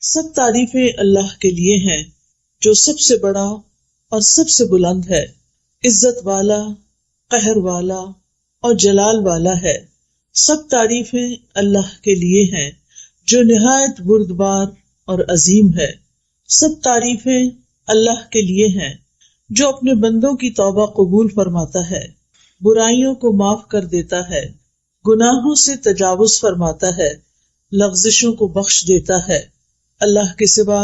سب تعریفیں اللہ کے لیے ہیں جو سب سے بڑا اور سب سے بلند ہے، عزت والا، قہر والا اور جلال والا ہے۔ سب تعریفیں اللہ کے لیے ہیں جو نہایت بردبار اور عظیم ہے۔ سب تعریفیں اللہ کے لیے ہیں جو اپنے بندوں کی توبہ قبول فرماتا ہے، برائیوں کو معاف کر دیتا ہے، گناہوں سے تجاوز فرماتا ہے، لغزشوں کو بخش دیتا ہے۔ اللہ کے سوا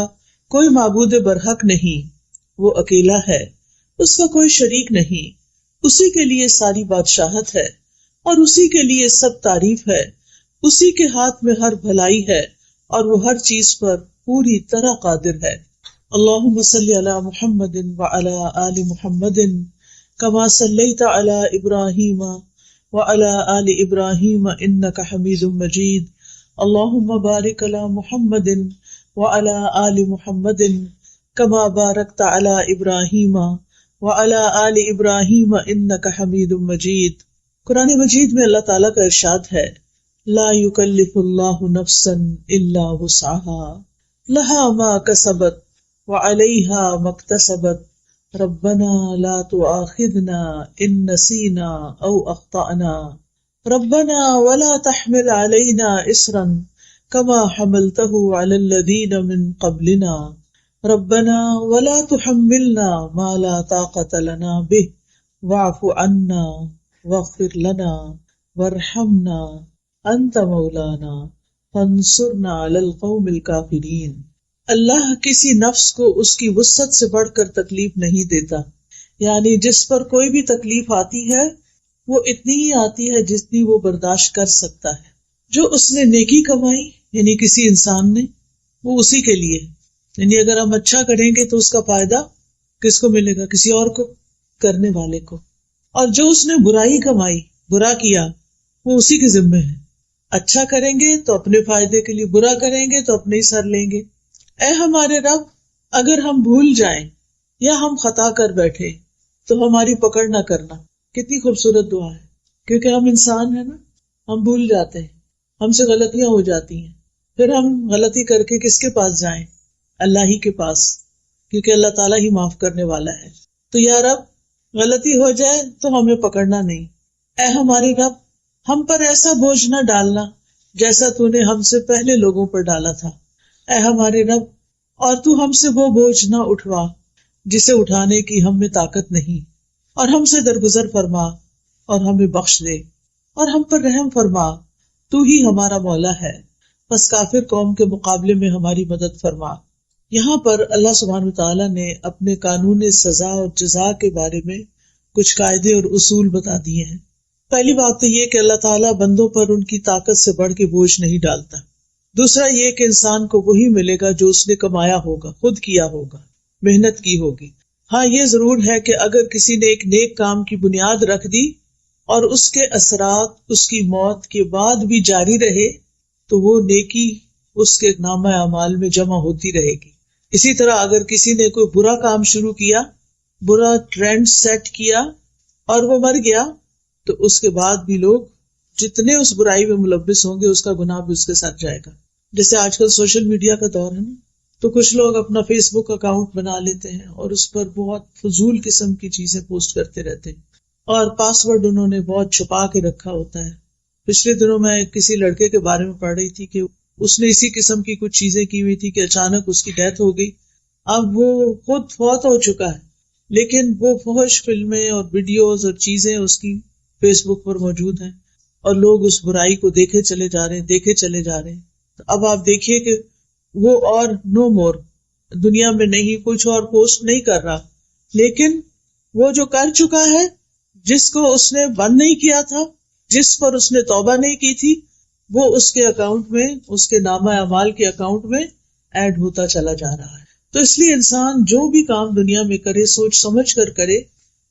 کوئی معبود برحق نہیں، وہ اکیلا ہے، اس کا کوئی شریک نہیں، اسی کے لیے ساری بادشاہت ہے اور اسی کے لیے سب تعریف ہے۔ اسی کے ہاتھ میں ہر بھلائی ہے اور وہ ہر چیز پر پوری طرح قادر ہے۔ اللہم صلی علی محمد وعلی آل محمد کما صلیت علی ابراہیم وعلی آل ابراہیم انک حمید مجید۔ اللہم بارک علی محمد وعلی آل محمد کما بارکت علی ابراہیم وعلی آل ابراہیم انک حمید مجید۔ قرآن مجید میں اللہ تعالیٰ کا ارشاد ہے، لا یکلف اللہ نفسا الا وسعها لها ما کسبت وعلیہا ما اکتسبت ربنا لا تؤاخذنا ان نسینا او اخطأنا ربنا ولا تحمل علینا اصرا كما حملته على الذين من قبلنا ربنا ولا تحملنا ما لا طاقة لنا به واعف عنا واغفر لنا وارحمنا انت مولانا فانصرنا على القوم الكافرين۔ اللہ کسی نفس کو اس کی وسعت سے بڑھ کر تکلیف نہیں دیتا، یعنی جس پر کوئی بھی تکلیف آتی ہے وہ اتنی ہی آتی ہے جتنی وہ برداشت کر سکتا ہے۔ جو اس نے نیکی کمائی یعنی کسی انسان نے، وہ اسی کے لیے، یعنی اگر ہم اچھا کریں گے تو اس کا فائدہ کس کو ملے گا؟ کسی اور کو، کرنے والے کو۔ اور جو اس نے برائی کمائی، برا کیا، وہ اسی کے ذمہ ہے۔ اچھا کریں گے تو اپنے فائدے کے لیے، برا کریں گے تو اپنے ہی سر لیں گے۔ اے ہمارے رب، اگر ہم بھول جائیں یا ہم خطا کر بیٹھے تو ہماری پکڑ نہ کرنا۔ کتنی خوبصورت دعا ہے، کیونکہ ہم انسان ہیں نا، ہم بھول جاتے ہیں، ہم سے غلطیاں ہو جاتی ہیں، پھر ہم غلطی کر کے کس کے پاس جائیں؟ اللہ ہی کے پاس، کیونکہ اللہ تعالیٰ ہی معاف کرنے والا ہے۔ تو یا رب، غلطی ہو جائے تو ہمیں پکڑنا نہیں۔ اے ہمارے رب، ہم پر ایسا بوجھ نہ ڈالنا جیسا تو نے ہم سے پہلے لوگوں پر ڈالا تھا۔ اے ہمارے رب، اور تو ہم سے وہ بوجھ نہ اٹھوا جسے اٹھانے کی ہم میں طاقت نہیں، اور ہم سے درگزر فرما اور ہمیں بخش دے، اور ہم پر رحم فرما، تو ہی ہمارا مولا ہے، بس کافر قوم کے مقابلے میں ہماری مدد فرما۔ یہاں پر اللہ سبحانہ وتعالیٰ نے اپنے قانون سزا اور جزا کے بارے میں کچھ قاعدے اور اصول بتا دیے ہیں۔ پہلی بات تو یہ کہ اللہ تعالیٰ بندوں پر ان کی طاقت سے بڑھ کے بوجھ نہیں ڈالتا۔ دوسرا یہ کہ انسان کو وہی ملے گا جو اس نے کمایا ہوگا، خود کیا ہوگا، محنت کی ہوگی۔ ہاں یہ ضرور ہے کہ اگر کسی نے ایک نیک کام کی بنیاد رکھ دی اور اس کے اثرات اس کی موت کے بعد بھی جاری رہے تو وہ نیکی اس کے نامہ اعمال میں جمع ہوتی رہے گی۔ اسی طرح اگر کسی نے کوئی برا کام شروع کیا، برا ٹرینڈ سیٹ کیا اور وہ مر گیا تو اس کے بعد بھی لوگ جتنے اس برائی میں ملوث ہوں گے اس کا گناہ بھی اس کے ساتھ جائے گا۔ جیسے آج کل سوشل میڈیا کا دور ہے نا، تو کچھ لوگ اپنا فیس بک اکاؤنٹ بنا لیتے ہیں اور اس پر بہت فضول قسم کی چیزیں پوسٹ کرتے رہتے ہیں، اور پاسورڈ انہوں نے بہت چھپا کے رکھا ہوتا ہے۔ پچھلے دنوں میں کسی لڑکے کے بارے میں پڑھ رہی تھی کہ اس نے اسی قسم کی کچھ چیزیں کی ہوئی تھی کہ اچانک اس کی ڈیتھ ہو گئی۔ اب وہ خود فوت ہو چکا ہے، لیکن وہ فحش فلمیں اور ویڈیوز اور چیزیں اس کی فیس بک پر موجود ہیں، اور لوگ اس برائی کو دیکھے چلے جا رہے ہیں۔ تو اب آپ دیکھیے کہ وہ اور نو مور دنیا میں نہیں، کچھ اور پوسٹ نہیں کر رہا، لیکن وہ جو کر چکا ہے، جس کو اس نے بند نہیں کیا تھا، جس پر اس نے توبہ نہیں کی تھی، وہ اس کے اکاؤنٹ میں، اس کے نامہ اعمال کے اکاؤنٹ میں ایڈ ہوتا چلا جا رہا ہے۔ تو اس لیے انسان جو بھی کام دنیا میں کرے سوچ سمجھ کر کرے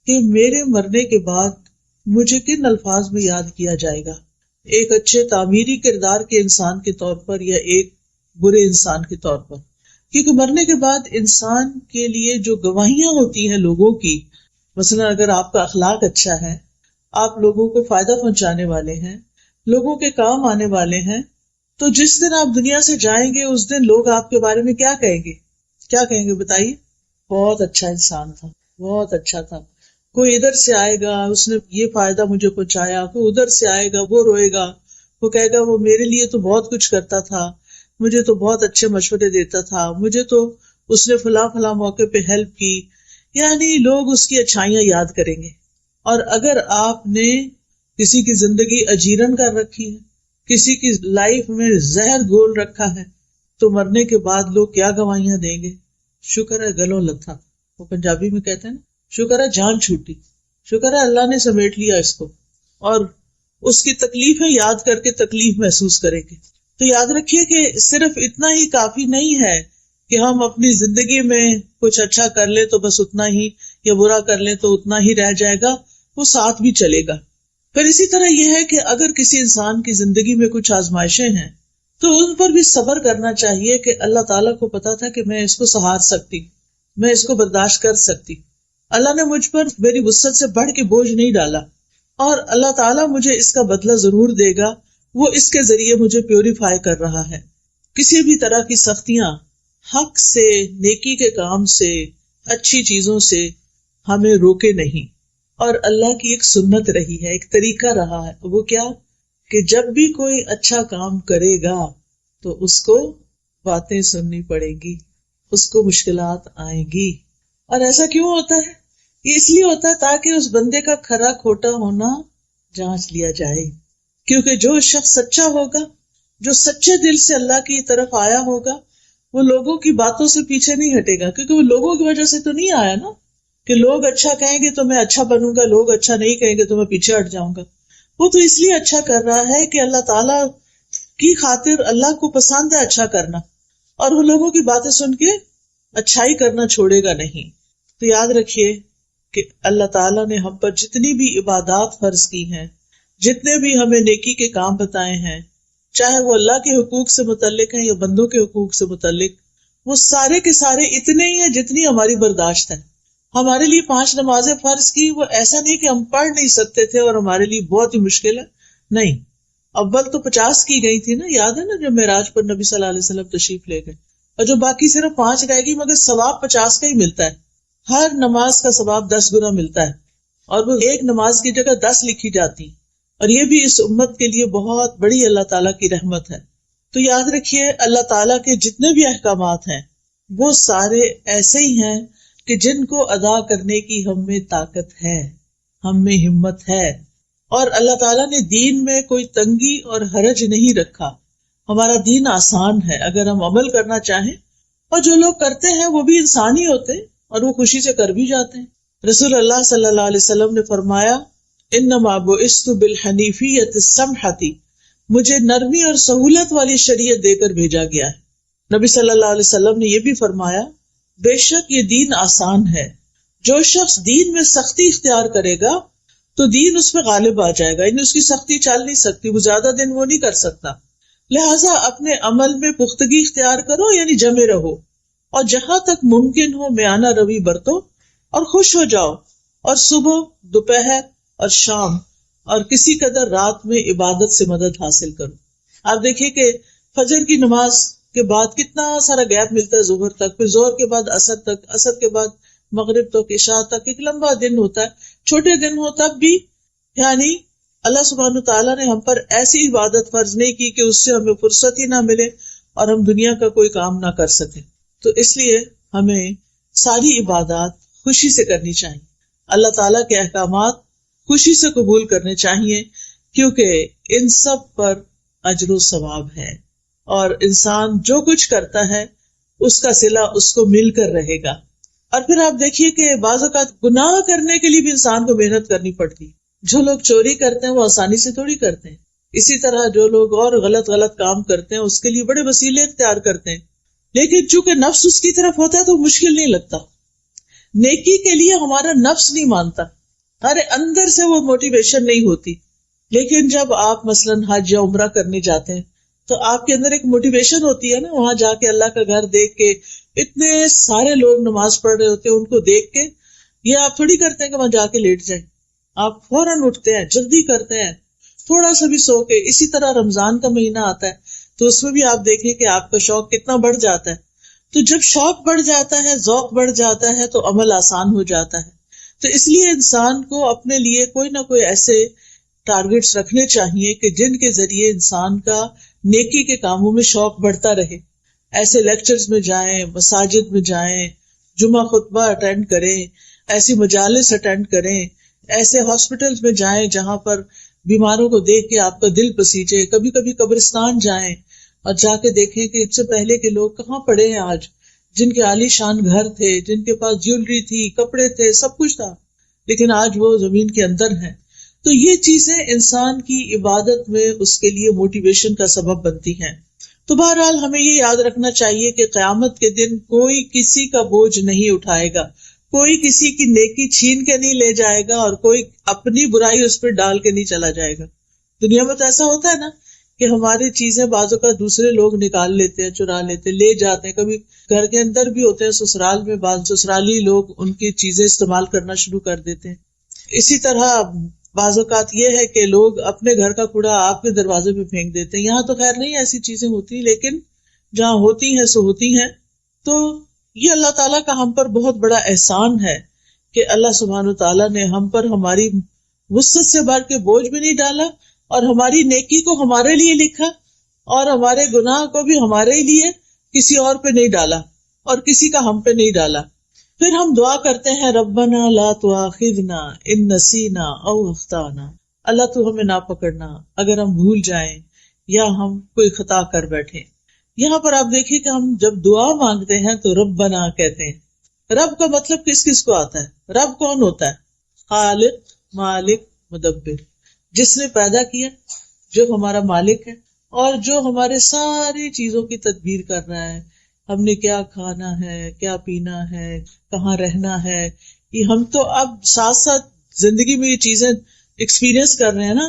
کہ میرے مرنے کے بعد مجھے کن الفاظ میں یاد کیا جائے گا، ایک اچھے تعمیری کردار کے انسان کے طور پر یا ایک برے انسان کے طور پر۔ کیونکہ مرنے کے بعد انسان کے لیے جو گواہیاں ہوتی ہیں لوگوں کی، مثلا اگر آپ کا اخلاق اچھا ہے، آپ لوگوں کو فائدہ پہنچانے والے ہیں، لوگوں کے کام آنے والے ہیں، تو جس دن آپ دنیا سے جائیں گے اس دن لوگ آپ کے بارے میں کیا کہیں گے؟ کیا کہیں گے بتائیے؟ بہت اچھا انسان تھا، بہت اچھا تھا. کوئی ادھر سے آئے گا اس نے یہ فائدہ مجھے پہنچایا، کوئی ادھر سے آئے گا وہ روئے گا، وہ کہے گا وہ میرے لیے تو بہت کچھ کرتا تھا، مجھے تو بہت اچھے مشورے دیتا تھا، مجھے تو اس نے فلاں فلاں موقع پہ ہیلپ کی. یعنی لوگ اس کی اچھائیاں یاد کریں گے. اور اگر آپ نے کسی کی زندگی اجیرن کر رکھی ہے، کسی کی لائف میں زہر گھول رکھا ہے، تو مرنے کے بعد لوگ کیا گواہیاں دیں گے؟ شکر ہے گلوں لتھا، وہ پنجابی میں کہتے ہیں نا، شکر ہے جان چھوٹی، شکر ہے اللہ نے سمیٹ لیا اس کو. اور اس کی تکلیفیں یاد کر کے تکلیف محسوس کریں گے. تو یاد رکھیے کہ صرف اتنا ہی کافی نہیں ہے کہ ہم اپنی زندگی میں کچھ اچھا کر لیں تو بس اتنا ہی، یا برا کر لیں تو اتنا ہی رہ جائے گا، وہ ساتھ بھی چلے گا. پھر اسی طرح یہ ہے کہ اگر کسی انسان کی زندگی میں کچھ آزمائشیں ہیں تو ان پر بھی صبر کرنا چاہیے کہ اللہ تعالیٰ کو پتا تھا کہ میں اس کو سہار سکتی، میں اس کو برداشت کر سکتی. اللہ نے مجھ پر میری وسعت سے بڑھ کے بوجھ نہیں ڈالا، اور اللہ تعالیٰ مجھے اس کا بدلہ ضرور دے گا، وہ اس کے ذریعے مجھے پیوریفائی کر رہا ہے. کسی بھی طرح کی سختیاں حق سے، نیکی کے کام سے، اچھی چیزوں سے ہمیں روکے نہیں. اور اللہ کی ایک سنت رہی ہے، ایک طریقہ رہا ہے، وہ کیا کہ جب بھی کوئی اچھا کام کرے گا تو اس کو باتیں سننی پڑے گی، اس کو مشکلات آئیں گی. اور ایسا کیوں ہوتا ہے؟ یہ اس لیے ہوتا ہے تاکہ اس بندے کا کھرا کھوٹا ہونا جانچ لیا جائے. کیونکہ جو شخص سچا ہوگا، جو سچے دل سے اللہ کی طرف آیا ہوگا، وہ لوگوں کی باتوں سے پیچھے نہیں ہٹے گا. کیونکہ وہ لوگوں کی وجہ سے تو نہیں آیا نا کہ لوگ اچھا کہیں گے تو میں اچھا بنوں گا، لوگ اچھا نہیں کہیں گے تو میں پیچھے ہٹ جاؤں گا. وہ تو اس لیے اچھا کر رہا ہے کہ اللہ تعالیٰ کی خاطر اللہ کو پسند ہے اچھا کرنا، اور وہ لوگوں کی باتیں سن کے اچھائی کرنا چھوڑے گا نہیں. تو یاد رکھیے کہ اللہ تعالیٰ نے ہم پر جتنی بھی عبادات فرض کی ہیں، جتنے بھی ہمیں نیکی کے کام بتائے ہیں، چاہے وہ اللہ کے حقوق سے متعلق ہیں یا بندوں کے حقوق سے متعلق، وہ سارے کے سارے اتنے ہی ہیں جتنی ہماری برداشت ہے. ہمارے لیے 5 نمازیں فرض کی، وہ ایسا نہیں کہ ہم پڑھ نہیں سکتے تھے اور ہمارے لیے بہت ہی مشکل ہے، نہیں. اول تو 50 کی گئی تھی نا، یاد ہے نا، جو معراج پر نبی صلی اللہ علیہ وسلم تشریف لے گئے، اور جو باقی صرف 5 رہ گئی، مگر ثواب 50 کا ہی ملتا ہے. ہر نماز کا ثواب 10 گنا ملتا ہے، اور وہ ایک نماز کی جگہ 10 لکھی جاتی. اور یہ بھی اس امت کے لیے بہت بڑی اللہ تعالیٰ کی رحمت ہے. تو یاد رکھیے اللہ تعالیٰ کے جتنے بھی احکامات ہیں وہ سارے ایسے ہی ہیں کہ جن کو ادا کرنے کی ہم میں طاقت ہے، ہم میں ہمت ہے. اور اللہ تعالیٰ نے دین میں کوئی تنگی اور حرج نہیں رکھا. ہمارا دین آسان ہے اگر ہم عمل کرنا چاہیں، اور جو لوگ کرتے ہیں وہ بھی انسان ہی ہوتے ہیں اور وہ خوشی سے کر بھی جاتے ہیں. رسول اللہ صلی اللہ علیہ وسلم نے فرمایا، انما بعثت بالحنیفیۃ السمحۃ، مجھے نرمی اور سہولت والی شریعت دے کر بھیجا گیا ہے. نبی صلی اللہ علیہ وسلم نے یہ بھی فرمایا، بے شک یہ دین آسان ہے، جو شخص دین میں سختی اختیار کرے گا تو دین اس پہ غالب آ جائے گا، یعنی اس کی سختی چل نہیں سکتی، وہ زیادہ دن وہ نہیں کر سکتا. لہٰذا اپنے عمل میں پختگی اختیار کرو، یعنی جمے رہو، اور جہاں تک ممکن ہو میانہ روی برتو، اور خوش ہو جاؤ، اور صبح، دوپہر اور شام اور کسی قدر رات میں عبادت سے مدد حاصل کرو. آپ دیکھیے کہ فجر کی نماز کے بعد کتنا سارا گیپ ملتا ہے ظہر تک، پھر ظہر کے بعد عصر تک، عصر کے بعد مغرب تک، عشاء تک. ایک لمبا دن ہوتا ہے، چھوٹے دن ہو تب بھی. یعنی اللہ سبحانہ تعالیٰ نے ہم پر ایسی عبادت فرض نہیں کی کہ اس سے ہمیں فرصت ہی نہ ملے اور ہم دنیا کا کوئی کام نہ کر سکیں. تو اس لیے ہمیں ساری عبادات خوشی سے کرنی چاہیے، اللہ تعالیٰ کے احکامات خوشی سے قبول کرنے چاہیے، کیونکہ ان سب پر اجر و ثواب ہے، اور انسان جو کچھ کرتا ہے اس کا صلہ اس کو مل کر رہے گا. اور پھر آپ دیکھیے کہ بعض اوقات گناہ کرنے کے لیے بھی انسان کو محنت کرنی پڑتی. جو لوگ چوری کرتے ہیں وہ آسانی سے تھوڑی کرتے ہیں، اسی طرح جو لوگ اور غلط کام کرتے ہیں اس کے لیے بڑے وسیلے اختیار کرتے ہیں، لیکن چونکہ نفس اس کی طرف ہوتا ہے تو مشکل نہیں لگتا. نیکی کے لیے ہمارا نفس نہیں مانتا، ہمارے اندر سے وہ موٹیویشن نہیں ہوتی. لیکن جب آپ مثلاً حج یا عمرہ کرنے جاتے ہیں تو آپ کے اندر ایک موٹیویشن ہوتی ہے نا، وہاں جا کے اللہ کا گھر دیکھ کے، اتنے سارے لوگ نماز پڑھ رہے ہوتے ہیں ان کو دیکھ کے. یہ آپ تھوڑی کرتے ہیں کہ وہاں جا کے لیٹ جائیں، آپ فوراً اٹھتے ہیں، جلدی کرتے ہیں، تھوڑا سا بھی سو کے. اسی طرح رمضان کا مہینہ آتا ہے تو اس میں بھی آپ دیکھیں کہ آپ کا شوق کتنا بڑھ جاتا ہے. تو جب شوق بڑھ جاتا ہے، ذوق بڑھ جاتا ہے، تو عمل آسان ہو جاتا ہے. تو اس لیے انسان کو اپنے لیے کوئی نہ کوئی ایسے ٹارگیٹس رکھنے چاہیے کہ جن کے ذریعے انسان کا نیکی کے کاموں میں شوق بڑھتا رہے. ایسے لیکچرز میں جائیں، مساجد میں جائیں، جمعہ خطبہ اٹینڈ کریں، ایسی مجالس اٹینڈ کریں، ایسے ہاسپٹلز میں جائیں جہاں پر بیماروں کو دیکھ کے آپ کا دل پسیجے. کبھی کبھی قبرستان جائیں اور جا کے دیکھیں کہ اس سے پہلے کے لوگ کہاں پڑے ہیں آج، جن کے عالی شان گھر تھے، جن کے پاس جیولری تھی، کپڑے تھے، سب کچھ تھا، لیکن آج وہ زمین کے اندر ہیں. تو یہ چیزیں انسان کی عبادت میں اس کے لیے موٹیویشن کا سبب بنتی ہیں. تو بہرحال ہمیں یہ یاد رکھنا چاہیے کہ قیامت کے دن کوئی کسی کا بوجھ نہیں اٹھائے گا، کوئی کسی کی نیکی چھین کے نہیں لے جائے گا، اور کوئی اپنی برائی اس پہ ڈال کے نہیں چلا جائے گا. دنیا میں تو ایسا ہوتا ہے نا کہ ہماری چیزیں بعض اوقات دوسرے لوگ نکال لیتے ہیں، چرا لیتے ہیں، لے جاتے ہیں. کبھی گھر کے اندر بھی ہوتے ہیں، سسرال میں بعض سسرالی لوگ ان کی چیزیں استعمال کرنا شروع کر دیتے ہیں. اسی طرح بعض اوقات یہ ہے کہ لوگ اپنے گھر کا کوڑا آپ کے دروازے پہ پھینک دیتے ہیں. یہاں تو خیر نہیں ایسی چیزیں ہوتی، لیکن جہاں ہوتی ہیں سو ہوتی ہیں. تو یہ اللہ تعالیٰ کا ہم پر بہت بڑا احسان ہے کہ اللہ سبحانہ تعالیٰ نے ہم پر ہماری وسعت سے بڑھ کے بوجھ بھی نہیں ڈالا، اور ہماری نیکی کو ہمارے لیے لکھا، اور ہمارے گناہ کو بھی ہمارے لیے، کسی اور پہ نہیں ڈالا، اور کسی کا ہم پہ نہیں ڈالا. پھر ہم دعا کرتے ہیں ربنا لا تؤاخذنا ان نسینا او اخطانا، اللہ تو ہمیں نہ پکڑنا اگر ہم بھول جائیں یا ہم کوئی خطا کر بیٹھے. یہاں پر آپ دیکھیے کہ ہم جب دعا مانگتے ہیں تو ربنا کہتے ہیں. رب کا مطلب کس کس کو آتا ہے؟ رب کون ہوتا ہے؟ خالق، مالک، مدبر، جس نے پیدا کیا، جو ہمارا مالک ہے، اور جو ہمارے ساری چیزوں کی تدبیر کر رہا ہے. ہم نے کیا کھانا ہے، کیا پینا ہے، کہاں رہنا ہے، یہ ہم تو اب ساتھ ساتھ زندگی میں یہ چیزیں ایکسپیرئنس کر رہے ہیں نا،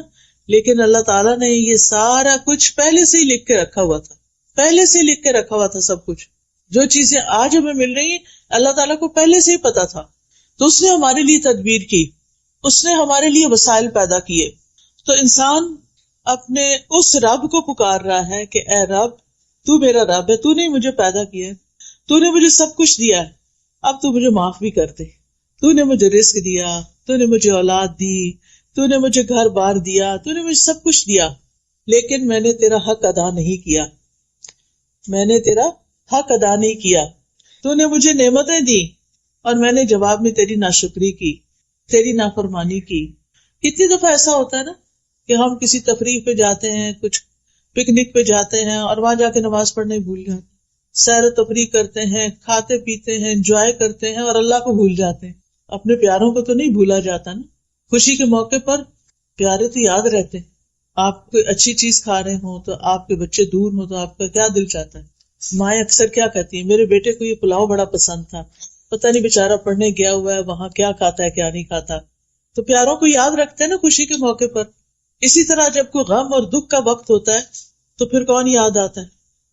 لیکن اللہ تعالیٰ نے یہ سارا کچھ پہلے سے ہی لکھ کے رکھا ہوا تھا، پہلے سے لکھ کے رکھا ہوا تھا سب کچھ. جو چیزیں آج ہمیں مل رہی ہیں اللہ تعالیٰ کو پہلے سے ہی پتا تھا، تو اس نے ہمارے لیے تدبیر کی، اس نے ہمارے لیے وسائل پیدا کیے. تو انسان اپنے اس رب کو پکار رہا ہے کہ اے رب، تو میرا رب ہے، تو نے مجھے پیدا کیا ہے، تو نے مجھے سب کچھ دیا ہے، اب تو مجھے معاف بھی کر دے. تو نے مجھے رزق دیا، تو نے مجھے اولاد دی، تو نے مجھے گھر بار دیا، تو نے مجھے سب کچھ دیا، لیکن میں نے تیرا حق ادا نہیں کیا، میں نے تیرا حق ادا نہیں کیا. تو نے مجھے نعمتیں دی اور میں نے جواب میں تیری ناشکری کی، تیری نافرمانی کی. کتنی دفعہ ایسا ہوتا ہے نا کہ ہم کسی تفریح پہ جاتے ہیں، کچھ پکنک پہ جاتے ہیں، اور وہاں جا کے نماز پڑھنا ہی بھول جاتے ہیں، سیر و تفریح کرتے ہیں، کھاتے پیتے ہیں، انجوائے کرتے ہیں، اور اللہ کو بھول جاتے ہیں. اپنے پیاروں کو تو نہیں بھولا جاتا نا. خوشی کے موقع پر پیارے تو یاد رہتے ہیں. آپ کوئی اچھی چیز کھا رہے ہوں تو آپ کے بچے دور ہوں تو آپ کا کیا دل چاہتا ہے. مائیں اکثر کیا کہتی ہیں، میرے بیٹے کو یہ پلاؤ بڑا پسند تھا، پتہ نہیں بیچارہ پڑھنے گیا ہوا ہے وہاں کیا کھاتا ہے کیا نہیں کھاتا. تو پیاروں کو یاد رکھتے ہیں نا خوشی کے موقع پر. اسی طرح جب کوئی غم اور دکھ کا وقت ہوتا ہے تو پھر کون یاد آتا ہے؟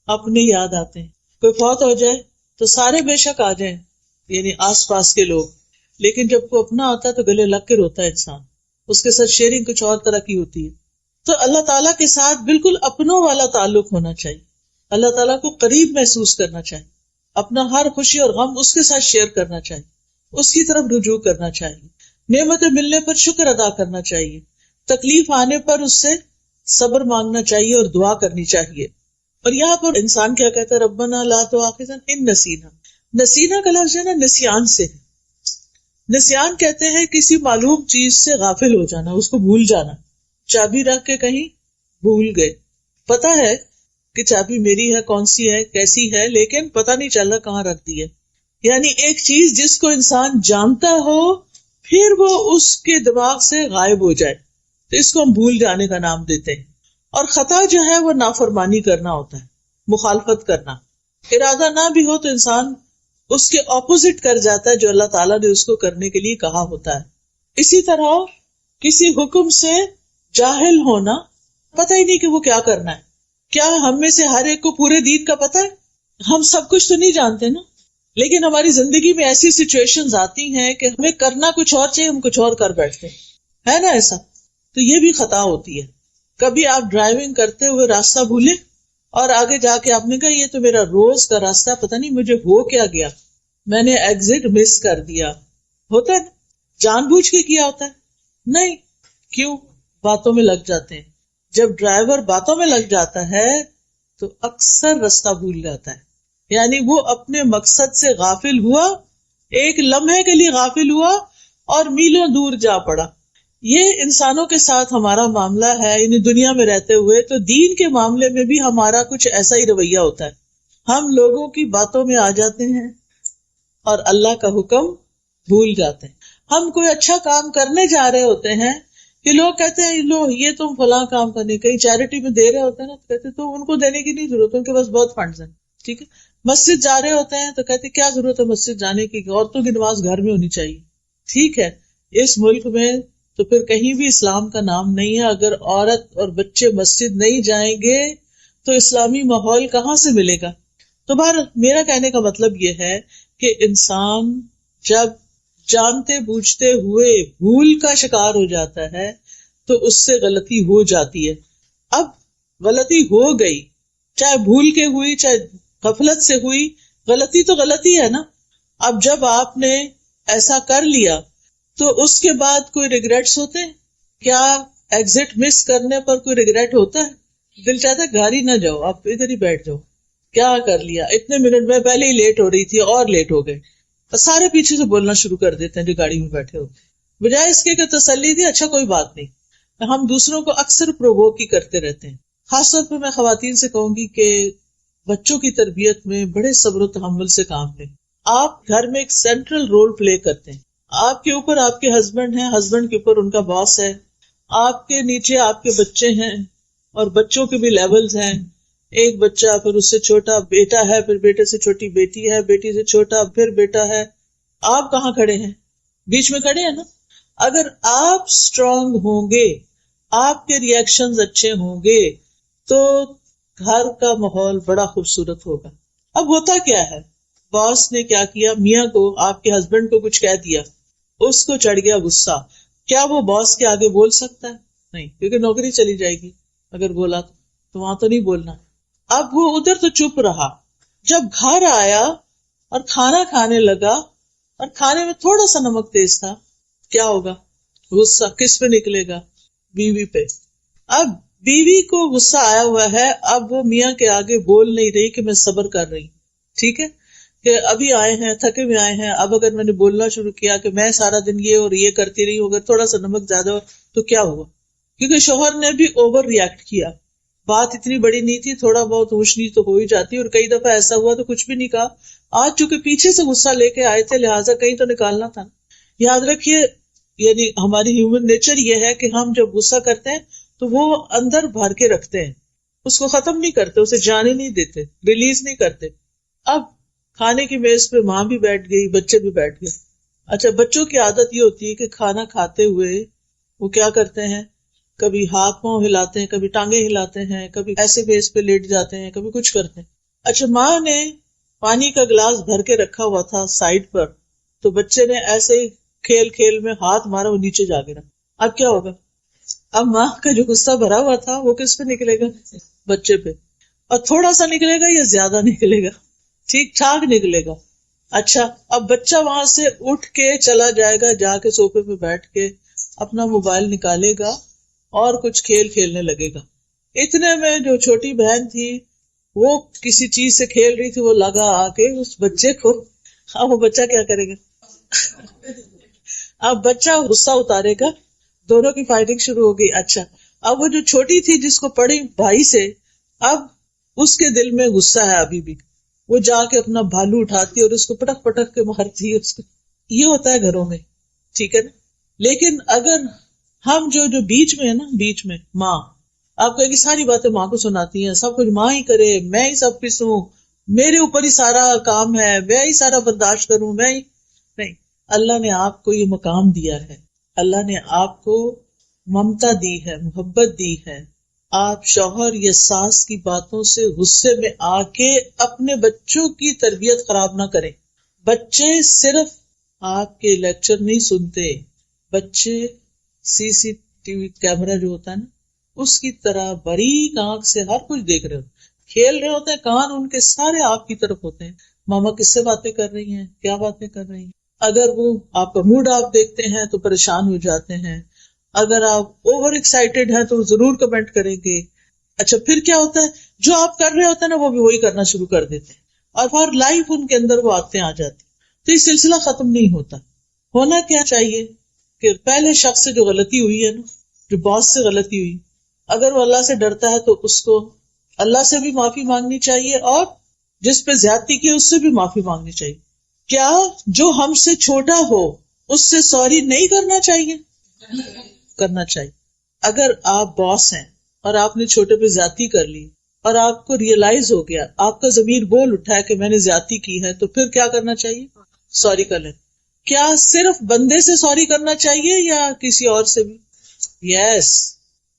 اپنے یاد آتے ہیں. کوئی فوت ہو جائے تو سارے بے شک آ جائیں، یعنی آس پاس کے لوگ، لیکن جب کوئی اپنا آتا ہے تو گلے لگ کے روتا ہے انسان. اس کے ساتھ شیئرنگ کچھ اور طرح کی ہوتی ہے. تو اللہ تعالیٰ کے ساتھ بالکل اپنوں والا تعلق ہونا چاہیے، اللہ تعالیٰ کو قریب محسوس کرنا چاہیے، اپنا ہر خوشی اور غم اس کے ساتھ شیئر کرنا چاہیے، اس کی طرف رجوع کرنا چاہیے، نعمتیں ملنے پر شکر ادا کرنا چاہیے، تکلیف آنے پر اس سے صبر مانگنا چاہیے اور دعا کرنی چاہیے. اور یہاں پر انسان کیا کہتا ہے؟ ربنا لا تؤاخذنا ان نسینا. نسینا کا لفظ ہے نا نسیان سے ہے. نسیان کہتے ہیں کسی معلوم چیز سے غافل ہو جانا، اس کو بھول جانا. چابی رکھ کے کہیں بھول گئے، پتا ہے کہ چابی میری ہے، کون سی ہے، کیسی ہے، لیکن پتہ نہیں چل رہا کہاں رکھ دی ہے. یعنی ایک چیز جس کو انسان جانتا ہو پھر وہ اس کے دماغ سے غائب ہو جائے تو اس کو ہم بھول جانے کا نام دیتے ہیں. اور خطا جو ہے وہ نافرمانی کرنا ہوتا ہے، مخالفت کرنا. ارادہ نہ بھی ہو تو انسان اس کے اپوزٹ کر جاتا ہے جو اللہ تعالیٰ نے اس کو کرنے کے لیے کہا ہوتا ہے. اسی طرح کسی حکم سے جاہل ہونا، پتہ ہی نہیں کہ وہ کیا کرنا ہے. کیا ہم میں سے ہر ایک کو پورے دین کا پتہ ہے؟ ہم سب کچھ تو نہیں جانتے نا، لیکن ہماری زندگی میں ایسی سچویشنز آتی ہیں کہ ہمیں کرنا کچھ اور چاہیے، ہم کچھ اور کر بیٹھتے ہیں، ہے نا ایسا؟ تو یہ بھی خطا ہوتی ہے. کبھی آپ ڈرائیونگ کرتے ہوئے راستہ بھولے اور آگے جا کے آپ نے کہا یہ تو میرا روز کا راستہ، پتہ نہیں مجھے ہو کیا گیا، میں نے ایگزٹ مس کر دیا. ہوتا ہے نا، جان بوجھ کے کیا ہوتا ہے نہیں. کیوں؟ باتوں میں لگ جاتے ہیں. جب ڈرائیور باتوں میں لگ جاتا ہے تو اکثر رستہ بھول جاتا ہے. یعنی وہ اپنے مقصد سے غافل ہوا، ایک لمحے کے لیے غافل ہوا اور میلوں دور جا پڑا. یہ انسانوں کے ساتھ ہمارا معاملہ ہے، یعنی دنیا میں رہتے ہوئے. تو دین کے معاملے میں بھی ہمارا کچھ ایسا ہی رویہ ہوتا ہے. ہم لوگوں کی باتوں میں آ جاتے ہیں اور اللہ کا حکم بھول جاتے ہیں. ہم کوئی اچھا کام کرنے جا رہے ہوتے ہیں کہ لوگ کہتے ہیں لو یہ تم فلاں کام کرنے، کہیں چیریٹی میں دے رہے ہوتے ہیں نا، تو کہتے تو ان کو دینے کی نہیں ضرورت، ان کے پاس بہت فنڈز ہیں. ٹھیک ہے، مسجد جا رہے ہوتے ہیں تو کہتے کیا ضرورت ہے مسجد جانے کی، عورتوں کی نماز گھر میں ہونی چاہیے. ٹھیک ہے، اس ملک میں تو پھر کہیں بھی اسلام کا نام نہیں ہے. اگر عورت اور بچے مسجد نہیں جائیں گے تو اسلامی ماحول کہاں سے ملے گا؟ تو میرا کہنے کا مطلب یہ ہے کہ انسان جب جانتے بوجھتے ہوئے بھول کا شکار ہو جاتا ہے تو اس سے غلطی ہو جاتی ہے. اب غلطی ہو گئی، چاہے بھول کے ہوئی چاہے غفلت سے ہوئی، غلطی تو غلطی ہے نا. اب جب آپ نے ایسا کر لیا تو اس کے بعد کوئی ریگریٹس ہوتے ہیں کیا؟ ایگزٹ مس کرنے پر کوئی ریگریٹ ہوتا ہے؟ دل چاہتا ہے گھر ہی نہ جاؤ، آپ ادھر ہی بیٹھ جاؤ. کیا کر لیا، اتنے منٹ میں پہلے ہی لیٹ ہو رہی تھی اور لیٹ ہو گئے. سارے پیچھے سے بولنا شروع کر دیتے ہیں جو گاڑی میں بیٹھے ہوتے ہیں، بجائے اس کے کہ تسلی دی اچھا کوئی بات نہیں. ہم دوسروں کو اکثر پرووک ہی کرتے رہتے ہیں. خاص طور پہ میں خواتین سے کہوں گی کہ بچوں کی تربیت میں بڑے صبر و تحمل سے کام لیں. آپ گھر میں ایک سینٹرل رول پلے کرتے ہیں. آپ کے اوپر آپ کے ہسبینڈ ہیں، ہسبینڈ کے اوپر ان کا باس ہے، آپ کے نیچے آپ کے بچے ہیں اور بچوں کے بھی لیولز ہیں. ایک بچہ، پھر اس سے چھوٹا بیٹا ہے، پھر بیٹے سے چھوٹی بیٹی ہے، بیٹی سے چھوٹا پھر بیٹا ہے. آپ کہاں کھڑے ہیں؟ بیچ میں کھڑے ہیں نا. اگر آپ اسٹرانگ ہوں گے، آپ کے ریئیکشنز اچھے ہوں گے تو گھر کا ماحول بڑا خوبصورت ہوگا. اب ہوتا کیا ہے، باس نے کیا کیا، میاں کو، آپ کے ہسبینڈ کو کچھ کہہ دیا، اس کو چڑھ گیا غصہ. کیا وہ باس کے آگے بول سکتا ہے؟ نہیں، کیونکہ نوکری چلی جائے گی. اگر بولا تو وہاں تو نہیں بولنا. اب وہ ادھر تو چپ رہا. جب گھر آیا اور کھانا کھانے لگا اور کھانے میں تھوڑا سا نمک تیز تھا، کیا ہوگا؟ غصہ کس پہ نکلے گا؟ بیوی پہ. اب بیوی کو غصہ آیا ہوا ہے، اب وہ میاں کے آگے بول نہیں رہی کہ میں صبر کر رہی. ٹھیک ہے، کہ ابھی آئے ہیں، تھکے ہوئے آئے ہیں، اب اگر میں نے بولنا شروع کیا کہ میں سارا دن یہ اور یہ کرتی رہی ہوں، اگر تھوڑا سا نمک زیادہ ہو تو کیا ہوا؟ کیونکہ شوہر نے بھی اوور ریئیکٹ کیا. بات اتنی بڑی نہیں تھی، تھوڑا بہت ہوشنی تو ہو ہی جاتی، اور کئی دفعہ ایسا ہوا تو کچھ بھی نہیں کہا. آج چونکہ پیچھے سے غصہ لے کے آئے تھے لہٰذا کہیں تو نکالنا تھا. یاد رکھیے، یعنی ہماری ہیومن نیچر یہ ہے کہ ہم جب غصہ کرتے ہیں تو وہ اندر بھر کے رکھتے ہیں، اس کو ختم نہیں کرتے، اسے جانے نہیں دیتے، ریلیز نہیں کرتے. اب کھانے کی میز پہ ماں بھی بیٹھ گئی، بچے بھی بیٹھ گئے. اچھا، بچوں کی عادت یہ ہوتی ہے کہ کھانا کھاتے ہوئے وہ کیا کرتے ہیں، کبھی ہاتھ پاؤں ہلاتے ہیں، کبھی ٹانگیں ہلاتے ہیں، کبھی ایسے بیس پہ لیٹ جاتے ہیں، کبھی کچھ کرتے ہیں. اچھا، ماں نے پانی کا گلاس بھر کے رکھا ہوا تھا سائڈ پر، تو بچے نے ایسے ہی کھیل کھیل میں ہاتھ مارا، وہ نیچے جا گرا. اب کیا ہوگا؟ اب ماں کا جو غصہ بھرا ہوا تھا وہ کس پہ نکلے گا؟ بچے پہ. اور تھوڑا سا نکلے گا یا زیادہ نکلے گا؟ ٹھیک ٹھاک نکلے گا. اچھا، اب بچہ وہاں سے اٹھ کے چلا جائے گا، جا کے صوفے پہ بیٹھ کے اپنا موبائل نکالے گا اور کچھ کھیل کھیلنے لگے گا. اتنے میں جو چھوٹی بہن تھی وہ کسی چیز سے کھیل رہی تھی، وہ لگا آ کے اس بچے کو. اب وہ بچہ کیا کرے گا؟ اب بچہ غصہ اتارے گا، دونوں کی فائٹنگ شروع ہو گئی. اچھا، اب وہ جو چھوٹی تھی جس کو پڑی بھائی سے، اب اس کے دل میں غصہ ہے ابھی بھی، وہ جا کے اپنا بھالو اٹھاتی اور اس کو پٹک پٹک کے مارتی ہے اس کو. یہ ہوتا ہے گھروں میں، ٹھیک ہے نا. لیکن اگر ہم جو بیچ میں ہے نا، بیچ میں ماں، آپ کہیں گے ساری باتیں ماں کو سناتی ہیں، سب کچھ ماں ہی کرے، میں ہی سب پیسوں، میرے اوپر ہی سارا کام ہے، میں ہی سارا برداشت کروں، میں ہی. نہیں، اللہ نے آپ کو یہ مقام دیا ہے، اللہ نے آپ کو ممتا دی ہے، محبت دی ہے. آپ شوہر یا ساس کی باتوں سے غصے میں آ کے اپنے بچوں کی تربیت خراب نہ کریں. بچے صرف آپ کے لیکچر نہیں سنتے، بچے سی سی ٹی وی کیمرہ جو ہوتا ہے نا، اس کی طرح باریک آنکھ سے ہر کچھ دیکھ رہے ہو. کھیل رہے ہوتے ہیں، کان ان کے سارے آپ کی طرف ہوتے ہیں، ماما کس سے باتیں کر رہی ہیں، کیا باتیں کر رہی ہیں. اگر وہ آپ کا موڈ آپ دیکھتے ہیں تو پریشان ہو جاتے ہیں، اگر آپ اوور ایکسائٹیڈ ہیں تو ضرور کمنٹ کریں گے. اچھا پھر کیا ہوتا ہے، جو آپ کر رہے ہوتے ہیں نا وہ بھی وہی کرنا شروع کر دیتے ہیں، اور فار لائف ان کے اندر وہ عادتیں آ جاتی. تو یہ سلسلہ ختم نہیں ہوتا. ہونا کیا چاہیے کہ پہلے شخص سے جو غلطی ہوئی ہے نا، جو باس سے غلطی ہوئی، اگر وہ اللہ سے ڈرتا ہے تو اس کو اللہ سے بھی معافی مانگنی چاہیے، اور جس پہ زیادتی کی اس سے بھی معافی مانگنی چاہیے. کیا جو ہم سے چھوٹا ہو اس سے سوری نہیں کرنا چاہیے؟ کرنا چاہیے. اگر آپ باس ہیں اور آپ نے چھوٹے پہ زیادتی کر لی اور آپ کو ریئلائز ہو گیا، آپ کا ضمیر بول اٹھا ہے کہ میں نے زیادتی کی ہے، تو پھر کیا کرنا چاہیے؟ سوری کر لیں. کیا صرف بندے سے سوری کرنا چاہیے یا کسی اور سے بھی؟ یس،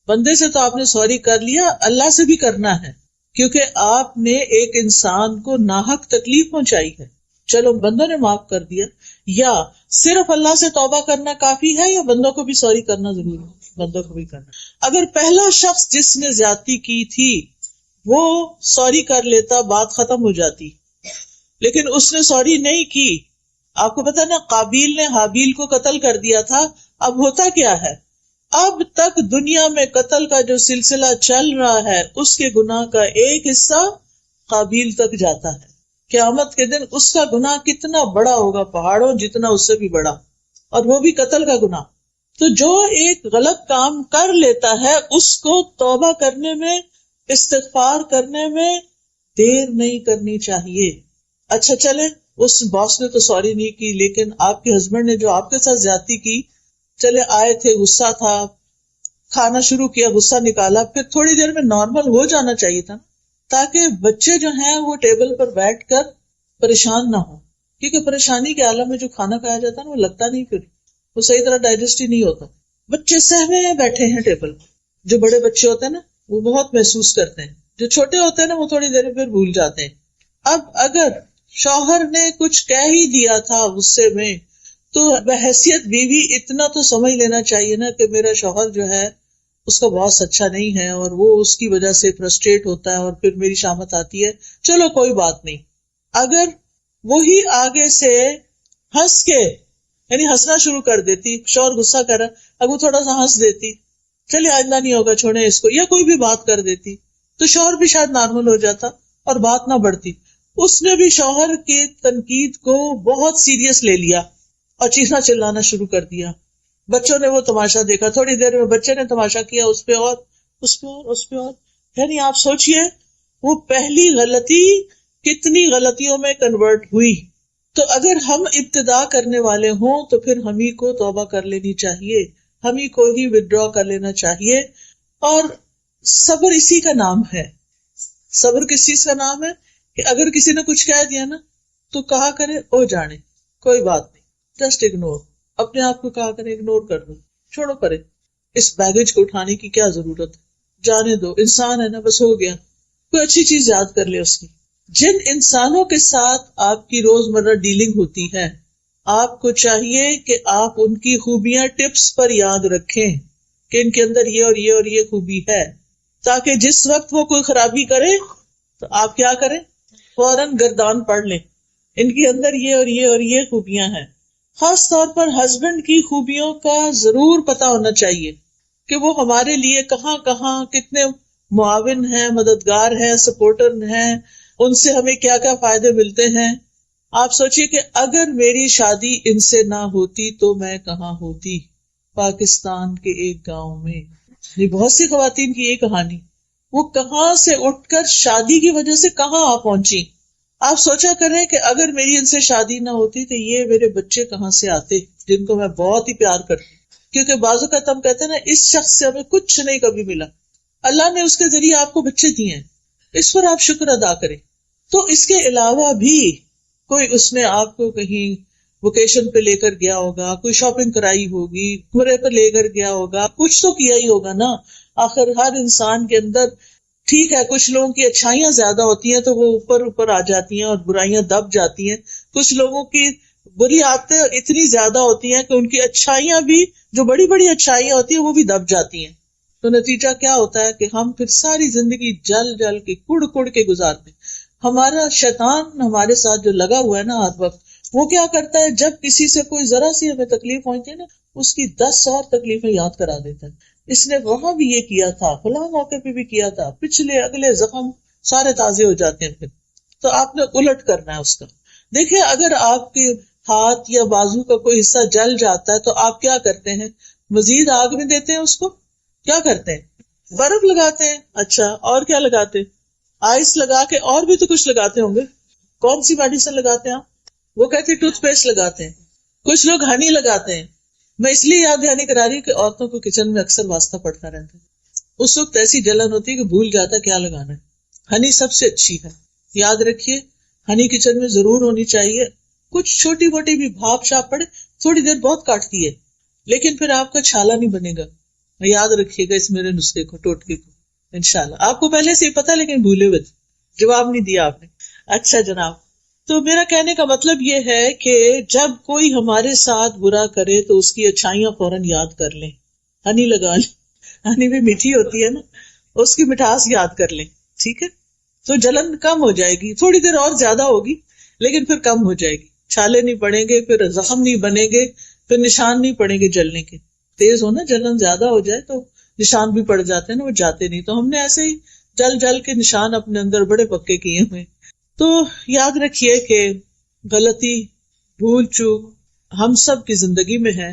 بندے سے تو آپ نے سوری کر لیا، اللہ سے بھی کرنا ہے، کیونکہ آپ نے ایک انسان کو ناحق تکلیف پہنچائی ہے. چلو بندوں نے معاف کر دیا، یا صرف اللہ سے توبہ کرنا کافی ہے یا بندوں کو بھی سوری کرنا ضروری ہے؟ بندوں کو بھی کرنا. اگر پہلا شخص جس نے زیادتی کی تھی وہ سوری کر لیتا، بات ختم ہو جاتی، لیکن اس نے سوری نہیں کی. آپ کو پتا نا، قابیل نے حابیل کو قتل کر دیا تھا. اب ہوتا کیا ہے، اب تک دنیا میں قتل کا جو سلسلہ چل رہا ہے اس کے گناہ کا ایک حصہ قابیل تک جاتا ہے. قیامت کے دن اس کا گناہ کتنا بڑا ہوگا، پہاڑوں جتنا، اس سے بھی بڑا، اور وہ بھی قتل کا گناہ. تو جو ایک غلط کام کر لیتا ہے اس کو توبہ کرنے میں، استغفار کرنے میں دیر نہیں کرنی چاہیے. اچھا چلے، اس باس نے تو سوری نہیں کی، لیکن آپ کے ہسبینڈ نے جو آپ کے ساتھ زیادتی کی، چلے آئے تھے، غصہ تھا، کھانا شروع کیا، غصہ نکالا، پھر تھوڑی دیر میں نارمل ہو جانا چاہیے تھا، تاکہ بچے جو ہیں وہ ٹیبل پر بیٹھ کر پریشان نہ ہو. کیونکہ پریشانی کے عالم میں جو کھانا کھایا جاتا ہے نا وہ لگتا نہیں، پھر وہ صحیح طرح ڈائجسٹ ہی نہیں ہوتا. بچے سہمے ہیں بیٹھے ہیں ٹیبل پر. جو بڑے بچے ہوتے ہیں نا وہ بہت محسوس کرتے ہیں، جو چھوٹے ہوتے ہیں نا وہ تھوڑی دیر میں پھر بھول جاتے ہیں. اب اگر شوہر نے کچھ کہہ ہی دیا تھا غصے میں، تو بحیثیت بیوی اتنا تو سمجھ لینا چاہیے نا کہ میرا شوہر جو ہے اس کا باس اچھا نہیں ہے اور وہ اس کی وجہ سے فرسٹریٹ ہوتا ہے اور پھر میری شامت آتی ہے، چلو کوئی بات نہیں. اگر وہی آگے سے ہنس کے، یعنی ہنسنا شروع کر دیتی، شوہر غصہ کر رہا، اب وہ تھوڑا سا ہنس دیتی، چلیے آئندہ نہیں ہوگا چھوڑیں اس کو، یا کوئی بھی بات کر دیتی، تو شوہر بھی شاید نارمل ہو جاتا اور بات نہ بڑھتی. اس نے بھی شوہر کی تنقید کو بہت سیریس لے لیا اور چیخنا چلانا شروع کر دیا. بچوں نے وہ تماشا دیکھا، تھوڑی دیر میں بچے نے تماشا کیا، اس پہ اور اس پہ اور اس پہ اور. یعنی آپ سوچئے وہ پہلی غلطی کتنی غلطیوں میں کنورٹ ہوئی. تو اگر ہم ابتدا کرنے والے ہوں تو پھر ہم ہی کو توبہ کر لینی چاہیے، ہم ہی کو ہی ودرا کر لینا چاہیے. اور صبر اسی کا نام ہے. صبر کس چیز کا نام ہے کہ اگر کسی نے کچھ کہہ دیا نا تو کہا کرے او جانے، کوئی بات نہیں، جسٹ اگنور. اپنے آپ کو کہا کرے اگنور کر دو، چھوڑو پرے، اس بیگیج کو اٹھانے کی کیا ضرورت ہے، جانے دو، انسان ہے نا، بس ہو گیا. کوئی اچھی چیز یاد کر لے اس کی. جن انسانوں کے ساتھ آپ کی روزمرہ ڈیلنگ ہوتی ہے، آپ کو چاہیے کہ آپ ان کی خوبیاں ٹپس پر یاد رکھیں کہ ان کے اندر یہ اور یہ اور یہ خوبی ہے، تاکہ جس وقت وہ کوئی خرابی کرے تو آپ کیا کریں، فوراً گردان پڑھ لیں، ان کے اندر یہ اور یہ اور یہ خوبیاں ہیں. خاص طور پر ہسبینڈ کی خوبیوں کا ضرور پتا ہونا چاہیے کہ وہ ہمارے لیے کہاں کہاں کتنے معاون ہیں، مددگار ہیں، سپورٹر ہیں، ان سے ہمیں کیا کیا فائدے ملتے ہیں. آپ سوچئے کہ اگر میری شادی ان سے نہ ہوتی تو میں کہاں ہوتی، پاکستان کے ایک گاؤں میں. یہ بہت سی خواتین کی یہ کہانی، وہ کہاں سے اٹھ کر شادی کی وجہ سے کہاں آ پہنچی. آپ سوچا کریں کہ اگر میری ان سے شادی نہ ہوتی تو یہ میرے بچے کہاں سے آتے، جن کو میں بہت ہی پیار کرتی. کیونکہ بعض اوقات ہم کہتے ہیں نا اس شخص سے ہمیں کچھ نہیں کبھی ملا، اللہ نے اس کے ذریعے آپ کو بچے دیے ہیں، اس پر آپ شکر ادا کریں. تو اس کے علاوہ بھی کوئی اس نے آپ کو کہیں ویکیشن پہ لے کر گیا ہوگا، کوئی شاپنگ کرائی ہوگی، گھرے پہ لے کر گیا ہوگا، کچھ تو کیا ہی ہوگا نا. آخر ہر انسان کے اندر، ٹھیک ہے کچھ لوگوں کی اچھائیاں زیادہ ہوتی ہیں تو وہ اوپر اوپر آ جاتی ہیں اور برائیاں دب جاتی ہیں، کچھ لوگوں کی بری عادتیں اتنی زیادہ ہوتی ہیں کہ ان کی اچھائیاں بھی، جو بڑی بڑی اچھائیاں ہوتی ہیں وہ بھی دب جاتی ہیں. تو نتیجہ کیا ہوتا ہے کہ ہم پھر ساری زندگی جل جل کے کڑ کڑ کے گزارتے ہیں. ہمارا شیطان ہمارے ساتھ جو لگا ہوا ہے نا ہر وقت، وہ کیا کرتا ہے، جب کسی سے کوئی ذرا سی ہمیں تکلیف پہنچے نا، اس کی 10 اور تکلیفیں یاد کرا دیتا ہے. اس نے وہاں بھی یہ کیا تھا، فلاں موقع پہ بھی کیا تھا، پچھلے اگلے زخم سارے تازے ہو جاتے ہیں. پھر تو آپ نے الٹ کرنا ہے اس کا. دیکھیں اگر آپ کے ہاتھ یا بازو کا کوئی حصہ جل جاتا ہے تو آپ کیا کرتے ہیں، مزید آگ میں دیتے ہیں اس کو، کیا کرتے ہیں، برف لگاتے ہیں. اچھا اور کیا لگاتے ہیں، آئس لگا کے، اور بھی تو کچھ لگاتے ہوں گے. کون سی میڈیسن لگاتے ہیں آپ، وہ کہتے ہیں ٹوتھ پیسٹ لگاتے ہیں، کچھ لوگ ہنی لگاتے ہیں. میں اس لیے یاد دہانی کرا رہی ہوں کہ عورتوں کو کچن میں اکثر واسطہ پڑتا رہتا ہے، اس وقت ایسی جلن ہوتی ہے کہ بھول جاتا ہے کیا لگانا ہے. ہنی سب سے اچھی ہے، یاد رکھیے ہنی کچن میں ضرور ہونی چاہیے. کچھ چھوٹی موٹی بھی بھاپ شاپ پڑے تھوڑی دیر بہت کاٹتی ہے، لیکن پھر آپ کا چھالا نہیں بنے گا. یاد رکھیے گا اس میرے نسخے کو، ٹوٹکے کو. انشاءاللہ آپ کو پہلے سے ہی پتا لیکن بھولے ہوئے تھے، جواب نہیں دیا آپ نے. اچھا جناب، تو میرا کہنے کا مطلب یہ ہے کہ جب کوئی ہمارے ساتھ برا کرے تو اس کی اچھائیاں فوراً یاد کر لیں. ہنی لگا لیں، ہنی بھی میٹھی ہوتی ہے نا، اس کی مٹھاس یاد کر لیں. ٹھیک ہے، تو جلن کم ہو جائے گی، تھوڑی دیر اور زیادہ ہوگی لیکن پھر کم ہو جائے گی. چھالے نہیں پڑیں گے، پھر زخم نہیں بنیں گے، پھر نشان نہیں پڑیں گے جلنے کے. تیز ہونا، جلن زیادہ ہو جائے تو نشان بھی پڑ جاتے ہیں نا، وہ جاتے نہیں. تو ہم نے ایسے ہی جل جل کے نشان اپنے اندر بڑے پکے کیے ہوئے. تو یاد رکھیے کہ غلطی، بھول چوک ہم سب کی زندگی میں ہے.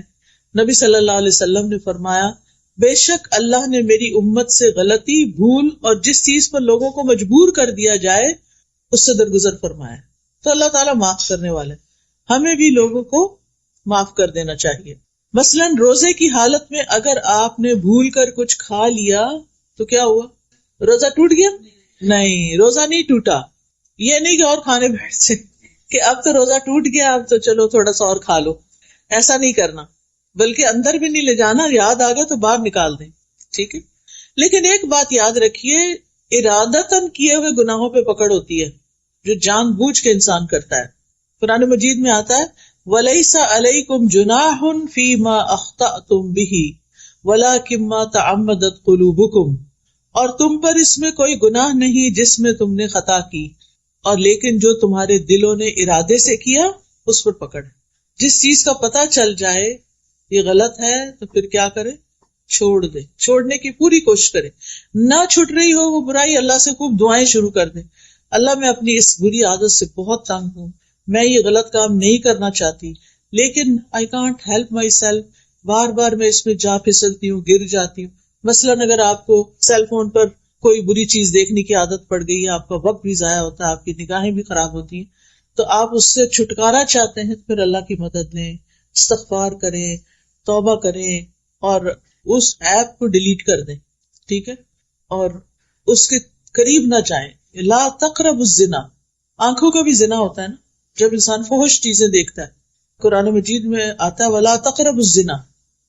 نبی صلی اللہ علیہ وسلم نے فرمایا بے شک اللہ نے میری امت سے غلطی، بھول اور جس چیز پر لوگوں کو مجبور کر دیا جائے اس سے درگزر فرمایا. تو اللہ تعالیٰ معاف کرنے والے، ہمیں بھی لوگوں کو معاف کر دینا چاہیے. مثلاً روزے کی حالت میں اگر آپ نے بھول کر کچھ کھا لیا تو کیا ہوا، روزہ ٹوٹ گیا؟ نہیں، روزہ نہیں ٹوٹا. یہ نہیں کہ اور کھانے بیٹھ سے کہ اب تو روزہ ٹوٹ گیا، اب تو چلو تھوڑا سا اور کھا لو. ایسا نہیں کرنا، بلکہ اندر بھی نہیں لے جانا، یاد آ گیا تو باہر نکال دیں. ٹھیک ہے، لیکن ایک بات یاد رکھیے، ارادتاً کیے ہوئے گناہوں پہ پکڑ ہوتی ہے جو جان بوجھ کے انسان کرتا ہے. قرآن مجید میں آتا ہے وَلَيْسَ عَلَيْكُمْ جُنَاحٌ فِي مَا أَخْطَأْتُمْ بِهِ وَلَكِن مَا تَعَمَّدَتْ قُلُوبُكُمْ، اور تم پر اس میں کوئی گناہ نہیں جس میں تم نے خطا کی، اور لیکن جو تمہارے دلوں نے ارادے سے کیا اس پر پکڑ. جس چیز کا پتہ چل جائے یہ غلط ہے تو پھر کیا کرے، چھوڑ دے. چھوڑنے کی پوری کوشش کرے. نہ چھٹ رہی ہو وہ برائی، اللہ سے خوب دعائیں شروع کر دے، اللہ میں اپنی اس بری عادت سے بہت تنگ ہوں، میں یہ غلط کام نہیں کرنا چاہتی لیکن I can't help myself، بار بار میں اس میں جا پھسلتی ہوں، گر جاتی ہوں. مثلاً اگر آپ کو سیل فون پر کوئی بری چیز دیکھنے کی عادت پڑ گئی ہے، آپ کا وقت بھی ضائع ہوتا ہے، آپ کی نگاہیں بھی خراب ہوتی ہیں، تو آپ اس سے چھٹکارا چاہتے ہیں، پھر اللہ کی مدد لیں، استغفار کریں، توبہ کریں اور اس ایپ کو ڈیلیٹ کر دیں. ٹھیک ہے، اور اس کے قریب نہ جائیں. لا تقربوا الزنا، آنکھوں کا بھی زنا ہوتا ہے نا جب انسان فحش چیزیں دیکھتا ہے. قرآن مجید میں آتا ہے ولا تقربوا الزنا،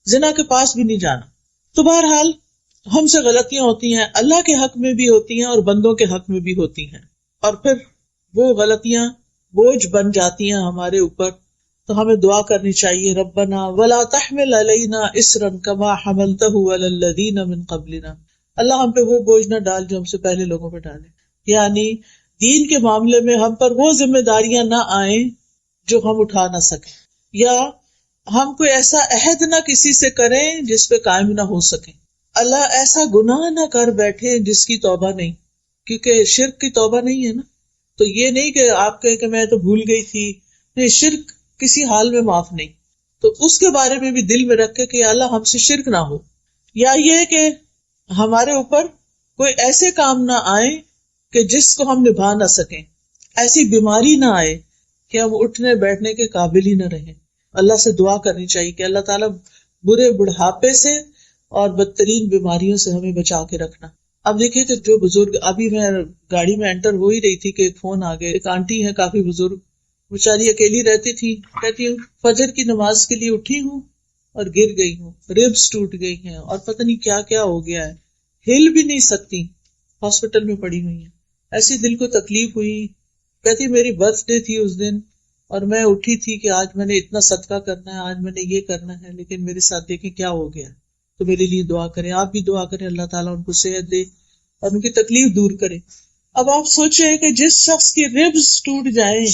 زنا کے پاس بھی نہیں جانا. تو بہرحال ہم سے غلطیاں ہوتی ہیں، اللہ کے حق میں بھی ہوتی ہیں اور بندوں کے حق میں بھی ہوتی ہیں، اور پھر وہ غلطیاں بوجھ بن جاتی ہیں ہمارے اوپر. تو ہمیں دعا کرنی چاہیے ربنا ولا تحمل علینا اصرا کما حملتہ علی الذین من قبلنا، اللہ ہم پہ وہ بوجھ نہ ڈال جو ہم سے پہلے لوگوں پہ ڈالے. یعنی دین کے معاملے میں ہم پر وہ ذمہ داریاں نہ آئیں جو ہم اٹھا نہ سکیں، یا ہم کوئی ایسا عہد نہ کسی سے کریں جس پہ قائم نہ ہو سکیں. اللہ ایسا گناہ نہ کر بیٹھے جس کی توبہ نہیں، کیونکہ شرک کی توبہ نہیں ہے نا. تو یہ نہیں کہ آپ کہیں کہ میں تو بھول گئی تھی، نہیں، شرک کسی حال میں معاف نہیں. تو اس کے بارے میں بھی دل میں رکھے کہ اللہ ہم سے شرک نہ ہو. یا یہ کہ ہمارے اوپر کوئی ایسے کام نہ آئے کہ جس کو ہم نبھا نہ سکیں، ایسی بیماری نہ آئے کہ ہم اٹھنے بیٹھنے کے قابل ہی نہ رہیں. اللہ سے دعا کرنی چاہیے کہ اللہ تعالیٰ برے بڑھاپے سے اور بدترین بیماریوں سے ہمیں بچا کے رکھنا. اب دیکھیے کہ جو بزرگ، ابھی میں گاڑی میں انٹر ہو ہی رہی تھی کہ ایک فون آ گیا. ایک آنٹی ہے کافی بزرگ، بیچاری اکیلی رہتی تھی، کہتی ہوں فجر کی نماز کے لیے اٹھی ہوں اور گر گئی ہوں، ریبس ٹوٹ گئی ہیں اور پتہ نہیں کیا کیا ہو گیا ہے، ہل بھی نہیں سکتی، ہاسپٹل میں پڑی ہوئی ہیں. ایسی دل کو تکلیف ہوئی. کہتی میری برتھ ڈے تھی اس دن اور میں اٹھی تھی کہ آج میں نے اتنا صدقہ کرنا ہے، آج میں نے یہ کرنا ہے، لیکن میرے ساتھ دیکھیں کیا ہو گیا. تو میرے لیے دعا کریں، آپ بھی دعا کریں اللہ تعالیٰ ان کو صحت دے اور ان کی تکلیف دور کرے۔ اب آپ سوچیں کہ جس شخص کی ربز ٹوٹ جائے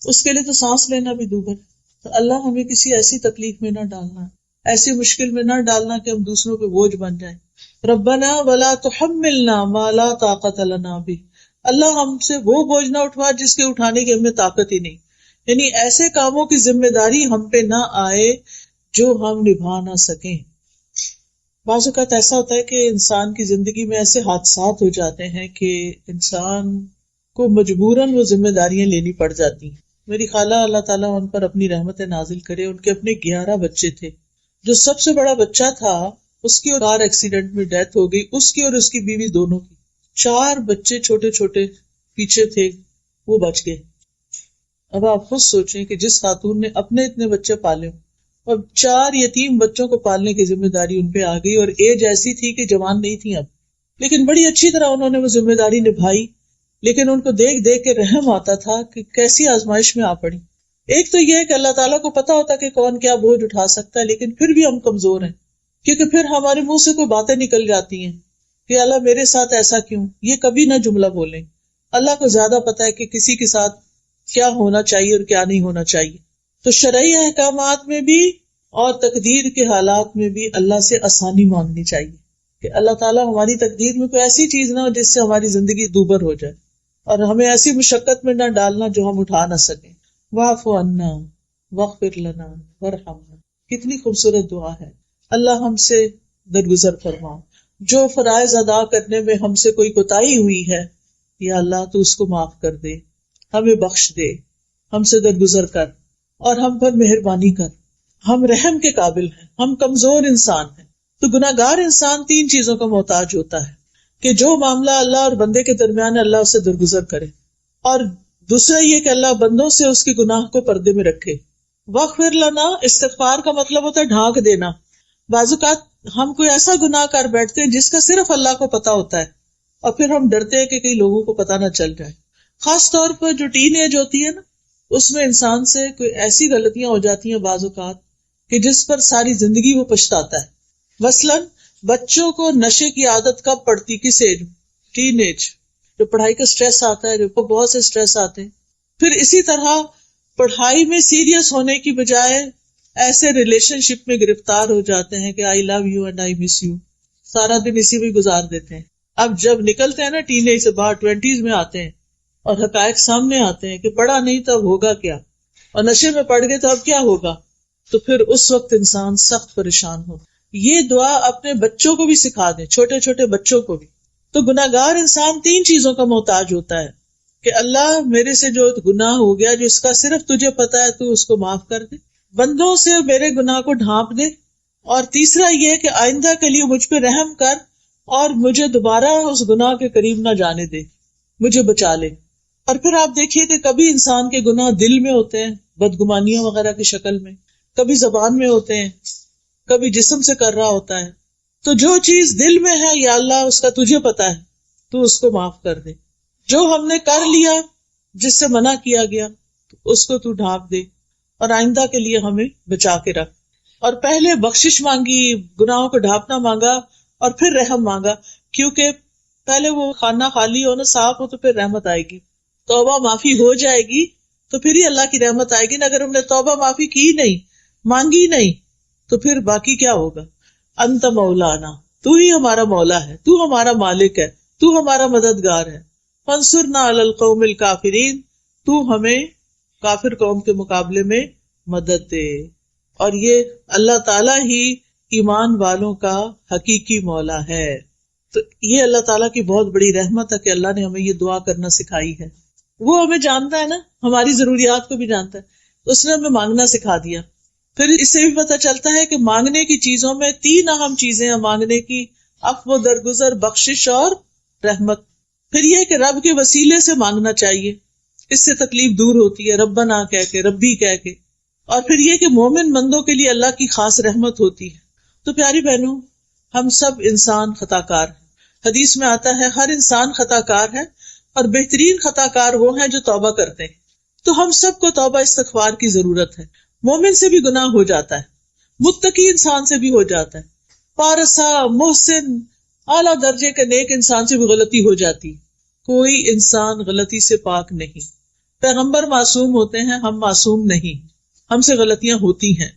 اس کے لیے تو سانس لینا بھی دوبھر ہے، تو اللہ ہمیں کسی ایسی تکلیف میں نہ ڈالنا، ایسی مشکل میں نہ ڈالنا کہ ہم دوسروں پہ بوجھ بن جائیں۔ ربنا ولا تحملنا ما لا طاقت لنا به، اللہ ہم سے وہ بوجھ نہ اٹھوا جس کے اٹھانے کی ہمیں طاقت ہی نہیں، یعنی ایسے کاموں کی ذمہ داری ہم پہ نہ آئے جو ہم نبھا نہ سکیں۔ بعض اوقات ایسا ہوتا ہے کہ انسان کی زندگی میں ایسے حادثات ہو جاتے ہیں کہ انسان کو مجبوراً وہ ذمہ داریاں لینی پڑ جاتی ہیں۔ میری خالہ اللہ تعالیٰ ان پر اپنی رحمت نازل کرے، ان کے اپنے 11 بچے تھے، جو سب سے بڑا بچہ تھا اس کی اور کار ایکسیڈنٹ میں ڈیتھ ہو گئی، اس کی اور اس کی بیوی دونوں کی۔ 4 بچے چھوٹے چھوٹے پیچھے تھے، وہ بچ گئے۔ اب آپ خود سوچیں کہ جس خاتون نے اپنے اتنے بچے پالے اور 4 یتیم بچوں کو پالنے کی ذمہ داری ان پہ آ گئی، اور ایج ایسی تھی کہ جوان نہیں تھی اب، لیکن بڑی اچھی طرح انہوں نے وہ ذمہ داری نبھائی۔ لیکن ان کو دیکھ دیکھ کے رحم آتا تھا کہ کیسی آزمائش میں آ پڑی۔ ایک تو یہ کہ اللہ تعالیٰ کو پتا ہوتا کہ کون کیا بوجھ اٹھا سکتا ہے، لیکن پھر بھی ہم کمزور ہیں، کیونکہ پھر ہمارے منہ سے کوئی باتیں نکل جاتی ہیں کہ اللہ میرے ساتھ ایسا کیوں، یہ کبھی نہ جملہ بولیں۔ اللہ کو زیادہ پتا ہے کہ کسی کے ساتھ کیا ہونا چاہیے اور کیا نہیں ہونا چاہیے۔ تو شرعی احکامات میں بھی اور تقدیر کے حالات میں بھی اللہ سے آسانی مانگنی چاہیے کہ اللہ تعالیٰ ہماری تقدیر میں کوئی ایسی چیز نہ ہو جس سے ہماری زندگی دوبر ہو جائے، اور ہمیں ایسی مشقت میں نہ ڈالنا جو ہم اٹھا نہ سکیں۔ واعف عنا واغفر لنا وارحمنا، کتنی خوبصورت دعا ہے۔ اللہ ہم سے درگزر فرما، جو فرائض ادا کرنے میں ہم سے کوئی کوتاہی ہوئی ہے یا اللہ تو اس کو معاف کر دے، ہمیں بخش دے، ہم سے درگزر کر اور ہم پر مہربانی کر۔ ہم رحم کے قابل ہیں، ہم کمزور انسان ہیں۔ تو گناہگار انسان 3 چیزوں کا محتاج ہوتا ہے کہ جو معاملہ اللہ اور بندے کے درمیان ہے اللہ اسے درگزر کرے، اور دوسرا یہ کہ اللہ بندوں سے اس کی گناہ کو پردے میں رکھے۔ واغفر لنا، استغفار کا مطلب ہوتا ہے ڈھانک دینا۔ بعض اوقات ہم کوئی ایسا گناہ کر بیٹھتے ہیں جس کا صرف اللہ کو پتا ہوتا ہے، اور پھر ہم ڈرتے ہیں کہ کئی لوگوں کو پتا نہ چل جائے۔ خاص طور پر جو ٹین ایج ہوتی ہے نا، اس میں انسان سے کوئی ایسی غلطیاں ہو جاتی ہیں بعض اوقات کہ جس پر ساری زندگی وہ پچھتاتا ہے۔ مثلاً بچوں کو نشے کی عادت کب پڑتی، کس ایج؟ ٹین ایج، جو پڑھائی کا سٹریس آتا ہے، جو بہت سے سٹریس آتے ہیں۔ پھر اسی طرح پڑھائی میں سیریس ہونے کی بجائے ایسے ریلیشن شپ میں گرفتار ہو جاتے ہیں کہ I love you and I miss you, سارا دن اسی میں گزار دیتے ہیں۔ اب جب نکلتے ہیں نا ٹین ایج سے باہر، 20s میں آتے ہیں اور حقائق سامنے آتے ہیں کہ پڑھا نہیں تو اب ہوگا کیا، اور نشے میں پڑ گئے تو اب کیا ہوگا، تو پھر اس وقت انسان سخت پریشان ہو۔ یہ دعا اپنے بچوں کو بھی سکھا دیں، چھوٹے چھوٹے بچوں کو بھی۔ تو گناہگار انسان 3 چیزوں کا محتاج ہوتا ہے کہ اللہ میرے سے جو گناہ ہو گیا جس کا صرف تجھے پتا ہے تو اس کو معاف کر دے، بندوں سے میرے گناہ کو ڈھانپ دے، اور تیسرا یہ کہ آئندہ کے لیے مجھ پہ رحم کر اور مجھے دوبارہ اس گناہ کے قریب نہ جانے دے، مجھے بچا لے۔ اور پھر آپ دیکھیے کہ کبھی انسان کے گناہ دل میں ہوتے ہیں، بدگمانیوں وغیرہ کی شکل میں، کبھی زبان میں ہوتے ہیں، کبھی جسم سے کر رہا ہوتا ہے۔ تو جو چیز دل میں ہے یا اللہ اس کا تجھے پتا ہے، تو اس کو معاف کر دے۔ جو ہم نے کر لیا جس سے منع کیا گیا اس کو تو ڈھانپ دے، اور آئندہ کے لیے ہمیں بچا کے رکھ۔ اور پہلے بخشش مانگی، گناہوں کو ڈھانپنا مانگا، اور پھر رحم مانگا، کیونکہ پہلے وہ خانہ خالی ہو نا، صاف ہو، تو پھر رحمت آئے گی، توبہ معافی ہو جائے گی تو پھر ہی اللہ کی رحمت آئے گی نا۔ اگر ہم نے توبہ معافی کی نہیں، مانگی نہیں، تو پھر باقی کیا ہوگا؟ انت مولانا، تو ہی ہمارا مولا ہے، تو ہمارا مالک ہے، تو ہمارا مددگار ہے۔ فانصرنا علی القوم الکافرین، تو ہمیں کافر قوم کے مقابلے میں مدد دے۔ اور یہ اللہ تعالیٰ ہی ایمان والوں کا حقیقی مولا ہے۔ تو یہ اللہ تعالیٰ کی بہت بڑی رحمت ہے کہ اللہ نے ہمیں یہ دعا کرنا سکھائی ہے۔ وہ ہمیں جانتا ہے نا، ہماری ضروریات کو بھی جانتا ہے، اس نے ہمیں مانگنا سکھا دیا۔ پھر اس سے بھی پتہ چلتا ہے کہ مانگنے کی چیزوں میں 3 اہم چیزیں ہیں مانگنے کی: عفو، درگزر، بخشش اور رحمت۔ پھر یہ کہ رب کے وسیلے سے مانگنا چاہیے، اس سے تکلیف دور ہوتی ہے، ربنا کہہ کے، ربی کہہ کے۔ اور پھر یہ کہ مومن بندوں کے لیے اللہ کی خاص رحمت ہوتی ہے۔ تو پیاری بہنوں، ہم سب انسان خطا کار ہیں۔ حدیث میں آتا ہے ہر انسان خطا کار ہے، اور بہترین خطا کار وہ ہیں جو توبہ کرتے ہیں۔ تو ہم سب کو توبہ استغفار کی ضرورت ہے۔ مومن سے بھی گناہ ہو جاتا ہے، متقی انسان سے بھی ہو جاتا ہے، پارسا، محسن، اعلیٰ درجے کے نیک انسان سے بھی غلطی ہو جاتی. کوئی انسان غلطی سے پاک نہیں. پیغمبر معصوم ہوتے ہیں، ہم معصوم نہیں، ہم سے غلطیاں ہوتی ہیں.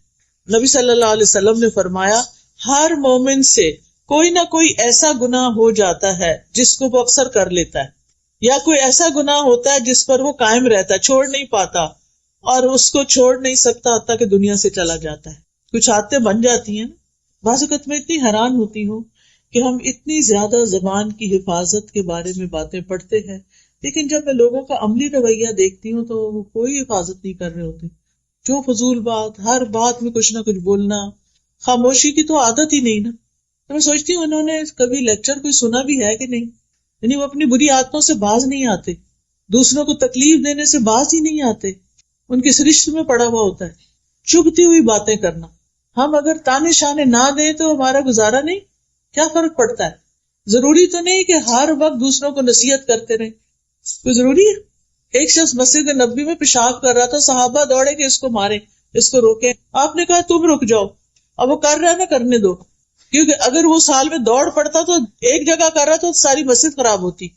نبی صلی اللہ علیہ وسلم نے فرمایا ہر مومن سے کوئی نہ کوئی ایسا گناہ ہو جاتا ہے جس کو وہ اکثر کر لیتا ہے، یا کوئی ایسا گناہ ہوتا ہے جس پر وہ قائم رہتا ہے، چھوڑ نہیں پاتا، اور اس کو چھوڑ نہیں سکتا حتیٰ کہ دنیا سے چلا جاتا ہے. کچھ عادتیں بن جاتی ہیں. بعض اوقات میں اتنی حیران ہوتی ہوں کہ ہم اتنی زیادہ زبان کی حفاظت کے بارے میں باتیں پڑھتے ہیں، لیکن جب میں لوگوں کا عملی رویہ دیکھتی ہوں تو وہ کوئی حفاظت نہیں کر رہے ہوتے. جو فضول بات، ہر بات میں کچھ نہ کچھ بولنا، خاموشی کی تو عادت ہی نہیں نا. تو میں سوچتی ہوں انہوں نے کبھی لیکچر کوئی سنا بھی ہے کہ نہیں. یعنی وہ اپنی بری عادتوں سے باز نہیں آتے، دوسروں کو تکلیف دینے سے باز ہی نہیں آتے. ان کے سرشت میں پڑا ہوا ہوتا ہے چبھتی ہوئی باتیں کرنا. ہم اگر تانے شانے نہ دیں تو ہمارا گزارا نہیں. کیا فرق پڑتا ہے؟ ضروری تو نہیں کہ ہر وقت دوسروں کو نصیحت کرتے رہیں. کوئی ضروری ہے؟ ایک شخص مسجد نبوی میں پیشاب کر رہا تھا، صحابہ دوڑے کہ اس کو مارے، اس کو روکے. آپ نے کہا تم رک جاؤ، اب وہ کر رہا ہے نا کرنے دو، کیونکہ اگر وہ سال میں دوڑ پڑتا تو ایک جگہ کر رہا تو ساری مسجد خراب ہوتی.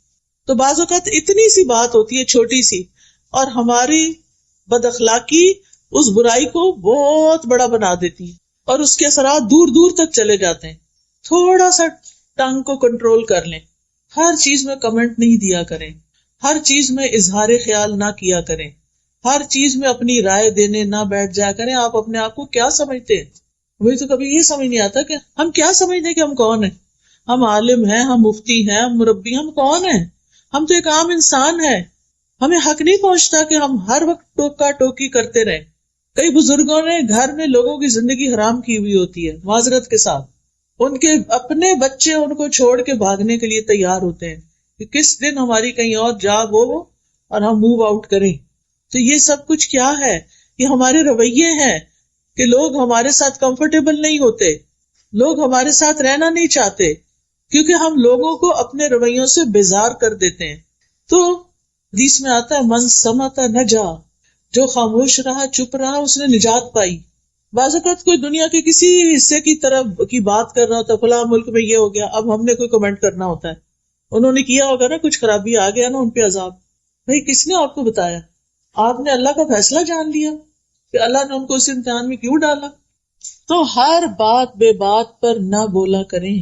تو بعض اوقات اتنی سی بات ہوتی ہے چھوٹی سی، اور ہماری بد اخلاقی اس برائی کو بہت بڑا بنا دیتی ہے اور اس کے اثرات دور دور تک چلے جاتے ہیں. تھوڑا سا ٹنگ کو کنٹرول کر لیں. ہر چیز میں کمنٹ نہیں دیا کریں، ہر چیز میں اظہار خیال نہ کیا کریں، ہر چیز میں اپنی رائے دینے نہ بیٹھ جایا کریں. آپ اپنے آپ کو کیا سمجھتے ہیں؟ مجھے تو کبھی یہ سمجھ نہیں آتا کہ ہم کیا سمجھتے ہیں کہ ہم کون ہیں. ہم عالم ہیں، ہم مفتی ہیں، ہم مربی، ہم کون ہیں؟ ہم تو ایک عام انسان ہیں. ہمیں حق نہیں پہنچتا کہ ہم ہر وقت ٹوکا ٹوکی کرتے رہیں. کئی بزرگوں نے گھر میں لوگوں کی زندگی حرام کی ہوئی ہوتی ہے معذرت کے ساتھ. ان کے اپنے بچے ان کو چھوڑ کے بھاگنے کے لیے تیار ہوتے ہیں کہ کس دن ہماری کہیں اور جاب ہو اور ہم موو آؤٹ کریں. تو یہ سب کچھ کیا ہے؟ یہ ہمارے رویے ہیں کہ لوگ ہمارے ساتھ کمفرٹیبل نہیں ہوتے، لوگ ہمارے ساتھ رہنا نہیں چاہتے، کیونکہ ہم لوگوں کو اپنے رویوں سے بیزار کر دیتے ہیں. تو حدیث میں آتا ہے من سمت نجا، جو خاموش رہا، چپ رہا، اس نے نجات پائی. بعض اوقات کوئی دنیا کے کسی حصے کی طرف کی بات کر رہا ہوتا ہے، فلاں ملک میں یہ ہو گیا، اب ہم نے کوئی کمنٹ کرنا ہوتا ہے. انہوں نے کیا ہوگا نا کچھ خرابی، آ گیا نا ان پہ عذاب. بھائی کس نے آپ کو بتایا؟ آپ نے اللہ کا فیصلہ جان لیا کہ اللہ نے ان کو اس امتحان میں کیوں ڈالا. تو ہر بات بے بات پر نہ بولا کریں،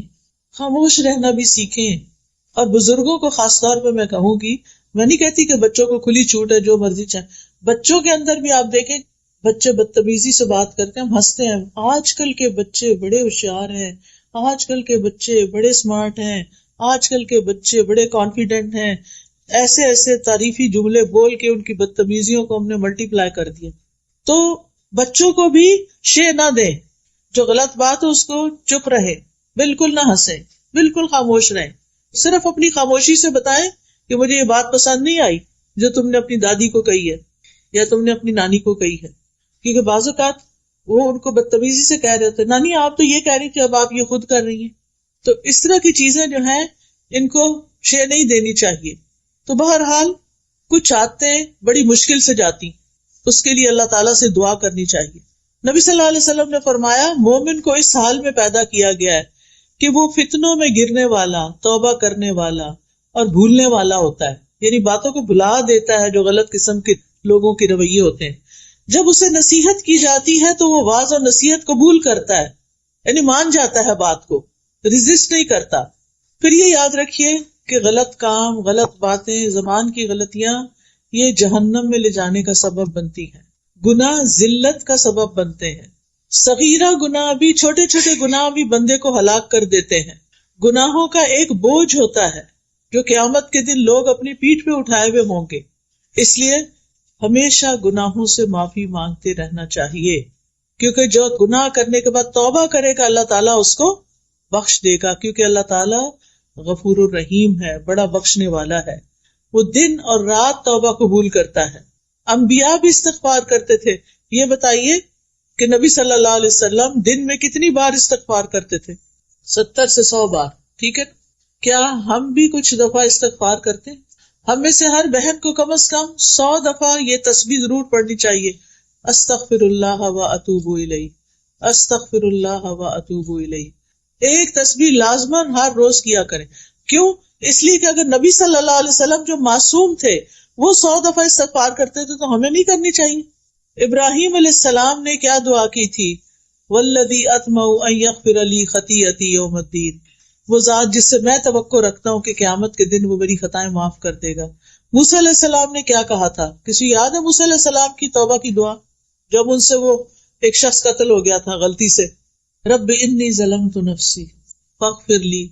خاموش رہنا بھی سیکھیں. اور بزرگوں کو خاص طور پہ میں کہوں گی، میں نہیں کہتی کہ بچوں کو کھلی چھوٹ ہے جو مرضی چاہے. بچوں کے اندر بھی آپ دیکھیں بچے بدتمیزی سے بات کرتے ہیں، ہم ہنستے ہیں. آج کل کے بچے بڑے ہوشیار ہیں، آج کل کے بچے بڑے اسمارٹ ہیں، آج کل کے بچے بڑے کانفیڈنٹ ہیں. ایسے ایسے تعریفی جملے بول کے ان کی بدتمیزیوں کو ہم نے ملٹی پلائی کر دیا. تو بچوں کو بھی شے نہ دیں، جو غلط بات ہے اس کو چپ رہے، بالکل نہ ہنسے، بالکل خاموش رہیں. صرف اپنی خاموشی سے بتائیں کہ مجھے یہ بات پسند نہیں آئی جو تم نے اپنی دادی کو کہی ہے یا تم نے اپنی نانی کو کہی ہے. کیونکہ بعض اوقات وہ ان کو بدتمیزی سے کہہ رہے تھے، نانی آپ تو یہ کہہ رہی تھی، اب آپ یہ خود کر رہی ہیں. تو اس طرح کی چیزیں جو ہیں ان کو شے نہیں دینی چاہیے. تو بہرحال کچھ عادتیں بڑی مشکل سے جاتی، اس کے لیے اللہ تعالیٰ سے دعا کرنی چاہیے. نبی صلی اللہ علیہ وسلم نے فرمایا مومن کو اس حال میں پیدا کیا گیا ہے کہ وہ فتنوں میں گرنے والا، توبہ کرنے والا اور بھولنے والا ہوتا ہے. یعنی باتوں کو بھلا دیتا ہے جو غلط قسم کے لوگوں کے رویے ہوتے ہیں. جب اسے نصیحت کی جاتی ہے تو وہ واعظ اور نصیحت قبول کرتا ہے، یعنی مان جاتا ہے بات کو، ریزسٹ نہیں کرتا. پھر یہ یاد رکھیے کہ غلط کام، غلط باتیں، زبان کی غلطیاں یہ جہنم میں لے جانے کا سبب بنتی ہیں. گناہ ذلت کا سبب بنتے ہیں. صغیرہ گناہ بھی، چھوٹے چھوٹے گناہ بھی بندے کو ہلاک کر دیتے ہیں. گناہوں کا ایک بوجھ ہوتا ہے جو قیامت کے دن لوگ اپنی پیٹھ پہ اٹھائے ہوئے ہوں گے. اس لیے ہمیشہ گناہوں سے معافی مانگتے رہنا چاہیے، کیونکہ جو گناہ کرنے کے بعد توبہ کرے گا اللہ تعالیٰ اس کو بخش دے گا، کیونکہ اللہ تعالیٰ غفور الرحیم ہے، بڑا بخشنے والا ہے. وہ دن اور رات توبہ قبول کرتا ہے. انبیاء بھی استغفار کرتے تھے. یہ بتائیے کہ نبی صلی اللہ علیہ وسلم دن میں کتنی بار استغفار کرتے تھے؟ 70 سے 100 بار. ٹھیک ہے، کیا ہم بھی کچھ دفعہ استغفار کرتے ہیں؟ ہم میں سے ہر بہن کو کم از کم 100 دفعہ یہ تسبیح ضرور پڑھنی چاہیے، استغفر اللہ و اتوب الیہ، استغفر اللہ و اتوب الیہ. ایک تسبیح لازماً ہر روز کیا کریں. کیوں؟ اس لیے کہ اگر نبی صلی اللہ علیہ وسلم جو معصوم تھے وہ 100 دفعہ استغفار کرتے تھے تو ہمیں نہیں کرنی چاہیے. ابراہیم علیہ السلام نے کیا دعا کی تھی؟ والذی اطمع ان یغفر لی خطیئتی یوم الدین، وہ ذات جس سے میں توقع رکھتا ہوں کہ قیامت کے دن وہ میری خطائیں معاف کر دے گا. موسیٰ علیہ السلام نے کیا کہا تھا؟ کسی یاد ہے موسیٰ علیہ السلام کی توبہ کی دعا جب ان سے وہ ایک شخص قتل ہو گیا تھا غلطی سے؟ رب انی ظلمت نفسی فاغفر لی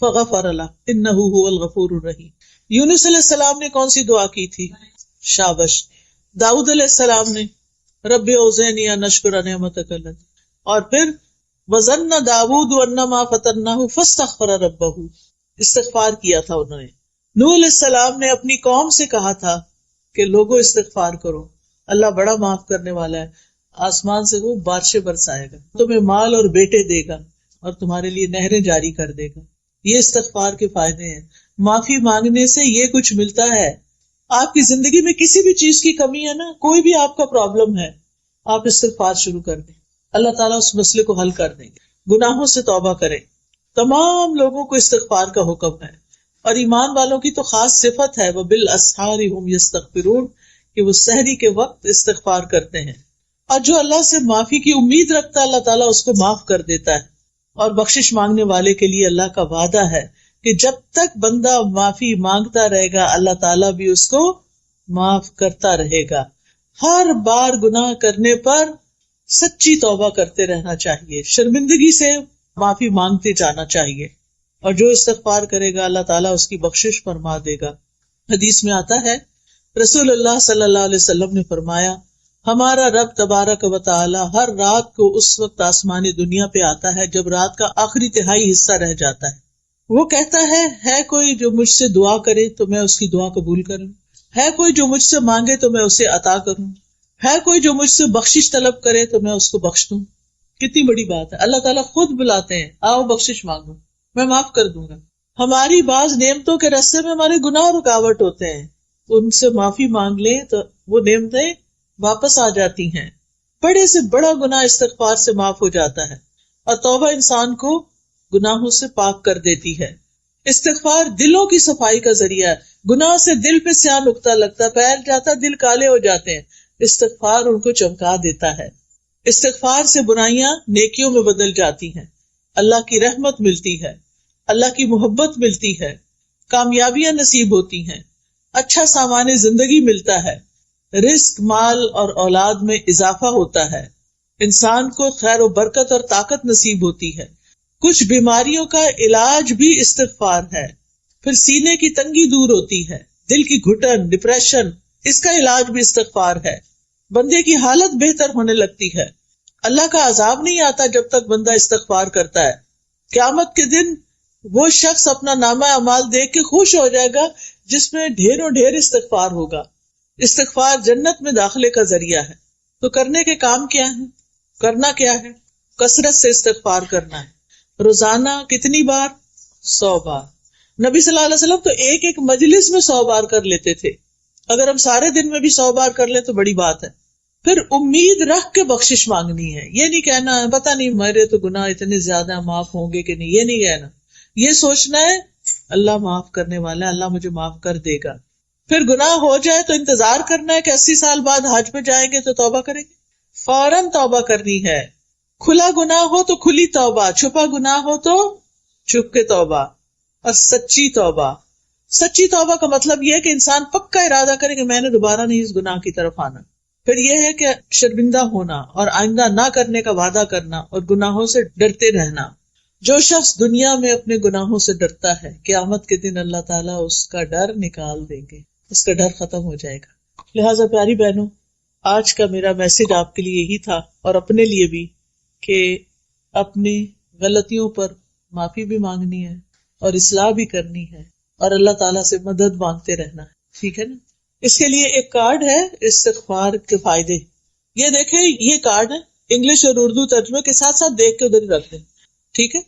فغفر لہ انہ هو الغفور الرحیم. یونس علیہ السلام نے کون سی دعا کی تھی؟ شابش. داؤد علیہ السلام نے رب اوزعنی ان اشکر نعمتک التی، اور پھر وظن داؤد انما فتناہ فاستغفر ربہ، استغفار کیا تھا انہوں نے. نوح علیہ السلام نے اپنی قوم سے کہا تھا کہ لوگوں استغفار کرو، اللہ بڑا معاف کرنے والا ہے، آسمان سے وہ بارشیں برسائے گا، تمہیں مال اور بیٹے دے گا اور تمہارے لیے نہریں جاری کر دے گا. یہ استغفار کے فائدے ہیں. معافی مانگنے سے یہ کچھ ملتا ہے. آپ کی زندگی میں کسی بھی چیز کی کمی ہے نا، کوئی بھی آپ کا پرابلم ہے، آپ استغفار شروع کر دیں، اللہ تعالیٰ اس مسئلے کو حل کر دیں گے. گناہوں سے توبہ کریں. تمام لوگوں کو استغفار کا حکم ہے، اور ایمان والوں کی تو خاص صفت ہے وَبِالْأَسْحَارِ هُمْ يَسْتَغْفِرُونَ، کہ وہ سحری کے وقت استغفار کرتے ہیں. اور جو اللہ سے معافی کی امید رکھتا ہے اللہ تعالیٰ اس کو معاف کر دیتا ہے. اور بخشش مانگنے والے کے لیے اللہ کا وعدہ ہے کہ جب تک بندہ معافی مانگتا رہے گا اللہ تعالیٰ بھی اس کو معاف کرتا رہے گا. ہر بار گناہ کرنے پر سچی توبہ کرتے رہنا چاہیے، شرمندگی سے معافی مانگتے جانا چاہیے، اور جو استغفار کرے گا اللہ تعالیٰ اس کی بخشش فرما دے گا. حدیث میں آتا ہے رسول اللہ صلی اللہ علیہ وسلم نے فرمایا ہمارا رب تبارک و تعالی ہر رات کو اس وقت آسمانی دنیا پہ آتا ہے جب رات کا آخری تہائی حصہ رہ جاتا ہے. وہ کہتا ہے کوئی جو مجھ سے دعا کرے تو میں اس کی دعا قبول کروں، ہے کوئی جو مجھ سے مانگے تو میں اسے عطا کروں، ہے کوئی جو مجھ سے بخشش طلب کرے تو میں اس کو بخش دوں. کتنی بڑی بات ہے. اللہ تعالیٰ خود بلاتے ہیں آؤ بخشش مانگو، میں معاف کر دوں گا. ہماری بعض نعمتوں کے راستے میں ہمارے گناہ رکاوٹ ہوتے ہیں، ان سے معافی مانگ لیں تو وہ نعمتیں واپس آ جاتی ہیں. بڑے سے بڑا گناہ استغفار سے معاف ہو جاتا ہے، اور توبہ انسان کو گناہوں سے پاک کر دیتی ہے. استغفار دلوں کی صفائی کا ذریعہ ہے. گناہ سے دل پہ سیاہ نقطہ لگتا، پھیل جاتا، دل کالے ہو جاتے ہیں. استغفار ان کو چمکا دیتا ہے. استغفار سے برائیاں نیکیوں میں بدل جاتی ہیں، اللہ کی رحمت ملتی ہے، اللہ کی محبت ملتی ہے، کامیابیاں نصیب ہوتی ہیں، اچھا سامان زندگی ملتا ہے، رزق، مال اور اولاد میں اضافہ ہوتا ہے، انسان کو خیر و برکت اور طاقت نصیب ہوتی ہے. کچھ بیماریوں کا علاج بھی استغفار ہے. پھر سینے کی تنگی دور ہوتی ہے، دل کی گھٹن، ڈپریشن، اس کا علاج بھی استغفار ہے. بندے کی حالت بہتر ہونے لگتی ہے. اللہ کا عذاب نہیں آتا جب تک بندہ استغفار کرتا ہے. قیامت کے دن وہ شخص اپنا نامہ اعمال دیکھ کے خوش ہو جائے گا جس میں ڈھیروں ڈھیر استغفار ہوگا. استغفار جنت میں داخلے کا ذریعہ ہے. تو کرنے کے کام کیا ہے؟ کرنا کیا ہے؟ کثرت سے استغفار کرنا ہے. روزانہ کتنی بار؟ 100 بار. نبی صلی اللہ علیہ وسلم تو ایک ایک مجلس میں 100 بار کر لیتے تھے. اگر ہم سارے دن میں بھی 100 بار کر لیں تو بڑی بات ہے. پھر امید رکھ کے بخشش مانگنی ہے. یہ نہیں کہنا پتہ نہیں میرے تو گناہ اتنے زیادہ معاف ہوں گے کہ نہیں، یہ نہیں کہنا. یہ سوچنا ہے اللہ معاف کرنے والا ہے، اللہ مجھے معاف کر دے گا. پھر گناہ ہو جائے تو انتظار کرنا ہے کہ 80 سال بعد حج پہ جائیں گے تو توبہ کریں گے. فوراً توبہ کرنی ہے. کھلا گناہ ہو تو کھلی توبہ، چھپا گناہ ہو تو چھپ کے توبہ. اور سچی توبہ. سچی توبہ کا مطلب یہ ہے کہ انسان پکا ارادہ کرے کہ میں نے دوبارہ نہیں اس گناہ کی طرف آنا. پھر یہ ہے کہ شرمندہ ہونا اور آئندہ نہ کرنے کا وعدہ کرنا اور گناہوں سے ڈرتے رہنا. جو شخص دنیا میں اپنے گناہوں سے ڈرتا ہے قیامت کے دن اللہ تعالیٰ اس کا ڈر نکال دیں گے، اس کا ڈر ختم ہو جائے گا. لہٰذا پیاری بہنوں، آج کا میرا میسج آپ کے لیے یہی تھا اور اپنے لیے بھی، کہ اپنی غلطیوں پر معافی بھی مانگنی ہے اور اصلاح بھی کرنی ہے اور اللہ تعالیٰ سے مدد مانگتے رہنا ہے. ٹھیک ہے نا؟ اس کے لیے ایک کارڈ ہے استغفار کے فائدے. یہ دیکھیں، یہ کارڈ ہے انگلش اور اردو ترجمے کے ساتھ ساتھ، دیکھ کے ادھر رکھ دیں. ٹھیک ہے؟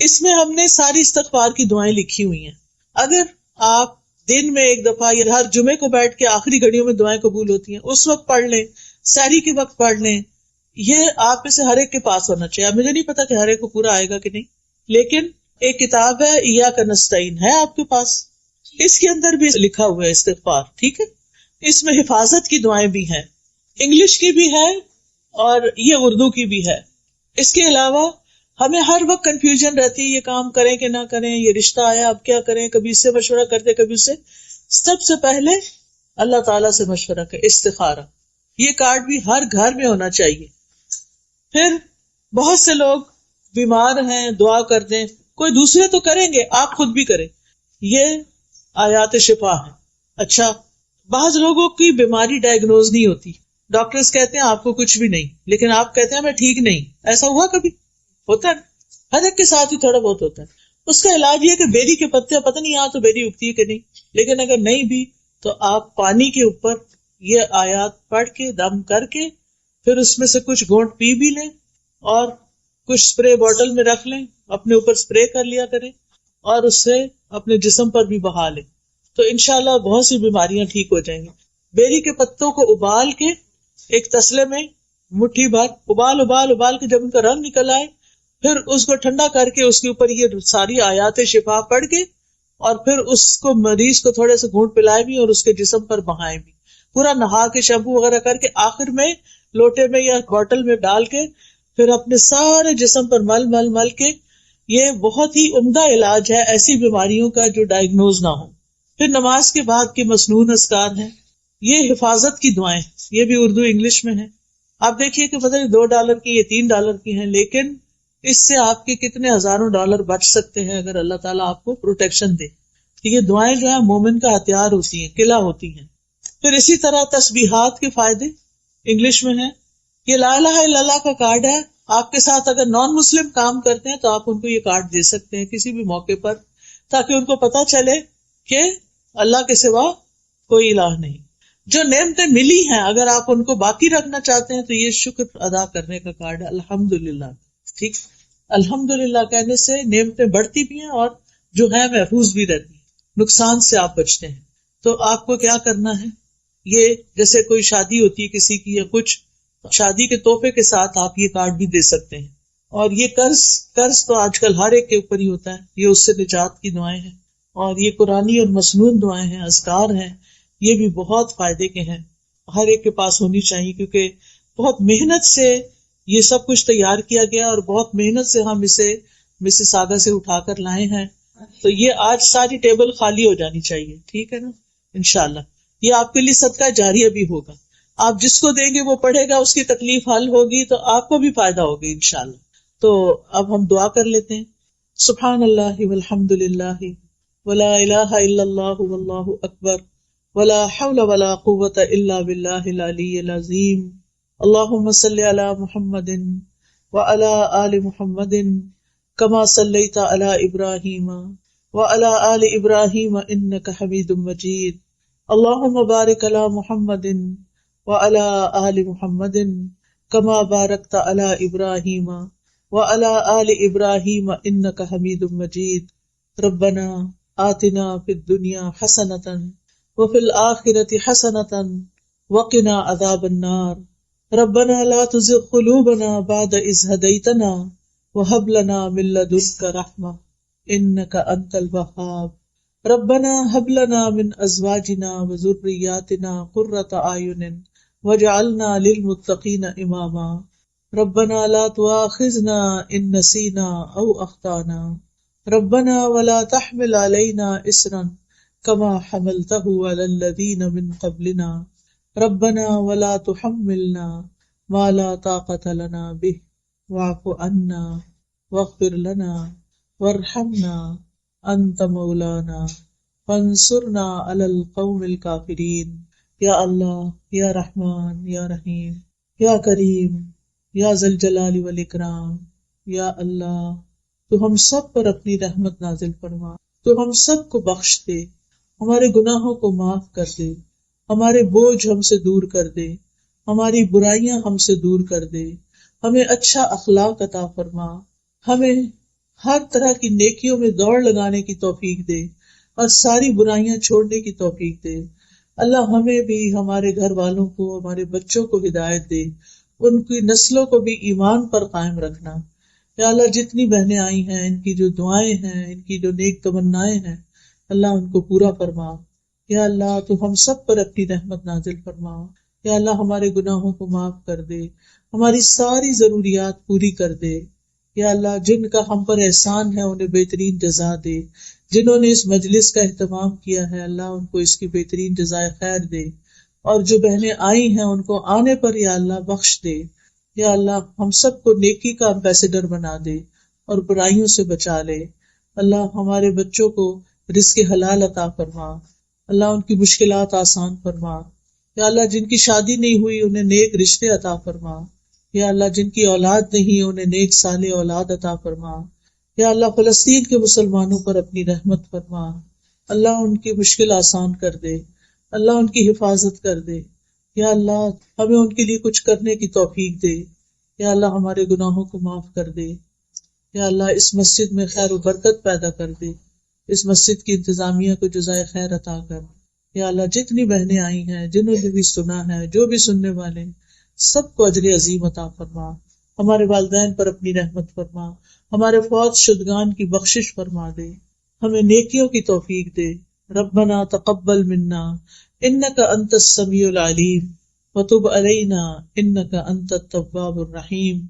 اس میں ہم نے ساری استغفار کی دعائیں لکھی ہوئی ہیں. اگر آپ دن میں ایک دفعہ یا ہر جمعے کو بیٹھ کے آخری گھڑیوں میں دعائیں قبول ہوتی ہیں اس وقت پڑھ لیں، سحری کے وقت پڑھ لیں. یہ آپ میں سے ہر ایک کے پاس ہونا چاہیے. مجھے نہیں پتا کہ ہر ایک کو پورا آئے گا کہ نہیں، لیکن ایک کتاب ہے ایاک نستعین ہے آپ کے پاس، اس کے اندر بھی لکھا ہوا ہے استغفار، ٹھیک ہے؟ اس میں حفاظت کی دعائیں بھی ہیں، انگلش کی بھی ہے اور یہ اردو کی بھی ہے۔ اس کے علاوہ ہمیں ہر وقت کنفیوژن رہتی ہے، یہ کام کریں کہ نہ کریں، یہ رشتہ آیا اب کیا کریں، کبھی اس سے مشورہ کرتے کبھی اس سے۔ سب سے پہلے اللہ تعالیٰ سے مشورہ کریں، استخارہ، یہ کارڈ بھی ہر گھر میں ہونا چاہیے۔ پھر بہت سے لوگ بیمار ہیں، دعا کر دیں، کوئی دوسرے تو کریں گے، آپ خود بھی کریں، یہ آیات شفا ہے۔ اچھا، بعض لوگوں کی بیماری ڈائگنوز نہیں ہوتی، ڈاکٹرز کہتے ہیں آپ کو کچھ بھی نہیں، لیکن آپ کہتے ہیں میں ٹھیک نہیں، ایسا ہوا کبھی؟ ہوتا ہے، ہر ایک کے ساتھ ہی تھوڑا بہت ہوتا ہے۔ اس کا علاج یہ کہ بیری کے پتے، پتہ نہیں یہاں تو بیری اگتی ہے کہ نہیں، لیکن اگر نہیں بھی تو آپ پانی کے اوپر یہ آیات پڑھ کے دم کر کے پھر اس میں سے کچھ گھونٹ پی بھی لیں اور کچھ اسپرے بوٹل میں رکھ لیں، اپنے اوپر اسپرے کر لیا کریں اور اس سے اپنے جسم پر بھی بہا لیں، تو انشاءاللہ بہت سی بیماریاں ٹھیک ہو جائیں گی۔ بیری کے پتوں کو ابال کے ایک تسلے میں مٹھی بھر ابال کے جب ان کا رنگ نکل آئے، پھر اس کو ٹھنڈا کر کے اس کے اوپر یہ ساری آیات شفا پڑھ کے اور پھر اس کو مریض کو تھوڑے سے گھونٹ پلائے بھی اور اس کے جسم پر بہائے بھی، پورا نہا کے شیمپو وغیرہ کر کے آخر میں لوٹے میں یا بوٹل میں ڈال کے پھر اپنے سارے جسم پر مل کے، یہ بہت ہی عمدہ علاج ہے ایسی بیماریوں کا جو ڈائگنوز نہ ہو۔ پھر نماز کے بعد کی مسنون اذکار ہیں، یہ حفاظت کی دعائیں، یہ بھی اردو انگلش میں ہیں۔ آپ دیکھیے کہ پتہ نہیں $2 کی یا $3 کی ہیں، لیکن اس سے آپ کے کتنے ہزاروں ڈالر بچ سکتے ہیں اگر اللہ تعالیٰ آپ کو پروٹیکشن دے۔ یہ دعائیں جو ہیں مومن کا ہتھیار ہوتی ہیں، قلعہ ہوتی ہیں۔ پھر اسی طرح تسبیحات کے فائدے انگلش میں ہیں، یہ لا الہ الا اللہ کا کارڈ ہے، آپ کے ساتھ اگر نان مسلم کام کرتے ہیں تو آپ ان کو یہ کارڈ دے سکتے ہیں کسی بھی موقع پر، تاکہ ان کو پتہ چلے کہ اللہ کے سوا کوئی الہ نہیں۔ جو نعمتیں ملی ہیں اگر آپ ان کو باقی رکھنا چاہتے ہیں تو یہ شکر ادا کرنے کا کارڈ ہے، الحمدللہ، ٹھیک۔ الحمدللہ کہنے سے نعمتیں بڑھتی بھی ہیں اور جو ہے محفوظ بھی رہتی ہیں، نقصان سے آپ بچتے ہیں۔ تو آپ کو کیا کرنا ہے، یہ جیسے کوئی شادی ہوتی ہے کسی کی یا کچھ، شادی کے تحفے کے ساتھ آپ یہ کارڈ بھی دے سکتے ہیں۔ اور یہ قرض تو آج کل ہر ایک کے اوپر ہی ہوتا ہے، یہ اس سے نجات کی دعائیں ہیں، اور یہ قرآنی اور مسنون دعائیں ہیں، اذکار ہیں، یہ بھی بہت فائدے کے ہیں، ہر ایک کے پاس ہونی چاہیے، کیونکہ بہت محنت سے یہ سب کچھ تیار کیا گیا اور بہت محنت سے ہم اسے مسیساگا سے اٹھا کر لائے ہیں۔ تو یہ آج ساری ٹیبل خالی ہو جانی چاہیے، ٹھیک ہے نا، انشاءاللہ یہ آپ کے لیے صدقہ جاریہ بھی ہوگا، آپ جس کو دیں گے وہ پڑھے گا، اس کی تکلیف حل ہوگی تو آپ کو بھی فائدہ ہوگا انشاءاللہ۔ تو اب ہم دعا کر لیتے ہیں۔ سبحان اللہ والحمد للہ ولا الہ الا اللہ واللہ اکبر ولا حول ولا قوة الا باللہ العلی العظیم۔ اللہم صلی علی محمد وعلی آل محمد کما صلیت علی ابراہیم وعلی آل ابراہیم انک حمید مجید۔ اللہم بارک علی محمد وعلی آل محمد کما بارکت علی ابراہیم وعلی آل ابراہیم انک حمید مجید۔ ربنا آتنا فی الدنیا حسنۃ وفی الآخرۃ حسنۃ وقنا عذاب النار۔ ربنا لا تزغ قلوبنا بعد إذ هديتنا وهب لنا من لدنك رحمة إنك أنت الوهاب۔ ربنا هب لنا من أزواجنا وذرياتنا قرة أعين واجعلنا للمتقين إماما۔ ربنا لا تؤاخذنا إن نسينا أو أخطأنا۔ ربنا ولا تحمل علينا إصرا كما حملته على الذين من قبلنا۔ ربنا ولا تحملنا ما لا طاقة لنا به واعف عنا واغفر لنا وارحمنا أنت مولانا فانصرنا على القوم الكافرين۔ یا اللہ، یا رحمان، یا رحیم، یا کریم، یا ذی الجلال والاکرام، یا اللہ تو ہم سب پر اپنی رحمت نازل فرما، تو ہم سب کو بخش دے، ہمارے گناہوں کو معاف کر دے، ہمارے بوجھ ہم سے دور کر دے، ہماری برائیاں ہم سے دور کر دے، ہمیں اچھا اخلاق عطا فرما، ہمیں ہر طرح کی نیکیوں میں دوڑ لگانے کی توفیق دے اور ساری برائیاں چھوڑنے کی توفیق دے۔ اللہ ہمیں بھی، ہمارے گھر والوں کو، ہمارے بچوں کو ہدایت دے، ان کی نسلوں کو بھی ایمان پر قائم رکھنا۔ یا اللہ جتنی بہنیں آئی ہیں ان کی جو دعائیں ہیں، ان کی جو نیک تمنائیں ہیں، اللہ ان کو پورا فرما۔ یا اللہ تو ہم سب پر اپنی رحمت نازل فرما۔ یا اللہ ہمارے گناہوں کو معاف کر دے، ہماری ساری ضروریات پوری کر دے۔ یا اللہ جن کا ہم پر احسان ہے انہیں بہترین جزا دے، جنہوں نے اس مجلس کا اہتمام کیا ہے اللہ ان کو اس کی بہترین جزائے خیر دے، اور جو بہنیں آئی ہیں ان کو آنے پر یا اللہ بخش دے۔ یا اللہ ہم سب کو نیکی کا امبیسڈر بنا دے اور برائیوں سے بچا لے۔ اللہ ہمارے بچوں کو رزق حلال عطا فرما، اللہ ان کی مشکلات آسان فرما۔ یا اللہ جن کی شادی نہیں ہوئی انہیں نیک رشتے عطا فرما۔ یا اللہ جن کی اولاد نہیں انہیں نیک صالح اولاد عطا فرما۔ یا اللہ فلسطین کے مسلمانوں پر اپنی رحمت فرما، اللہ ان کی مشکل آسان کر دے، اللہ ان کی حفاظت کر دے۔ یا اللہ ہمیں ان کے لیے کچھ کرنے کی توفیق دے۔ یا اللہ ہمارے گناہوں کو معاف کر دے۔ یا اللہ اس مسجد میں خیر و برکت پیدا کر دے، اس مسجد کی انتظامیہ کو جزائے خیر عطا کر۔ یا اللہ جتنی بہنیں آئی ہیں، جنہوں نے بھی سنا ہے، جو بھی سننے والے، سب کو اجر عظیم عطا فرما۔ ہمارے والدین پر اپنی رحمت فرما، ہمارے فوت شدگان کی بخشش فرما دے، ہمیں نیکیوں کی توفیق دے۔ ربنا تقبل منا انک انت السمیع العلیم وتب علینا انک انت التواب الرحیم۔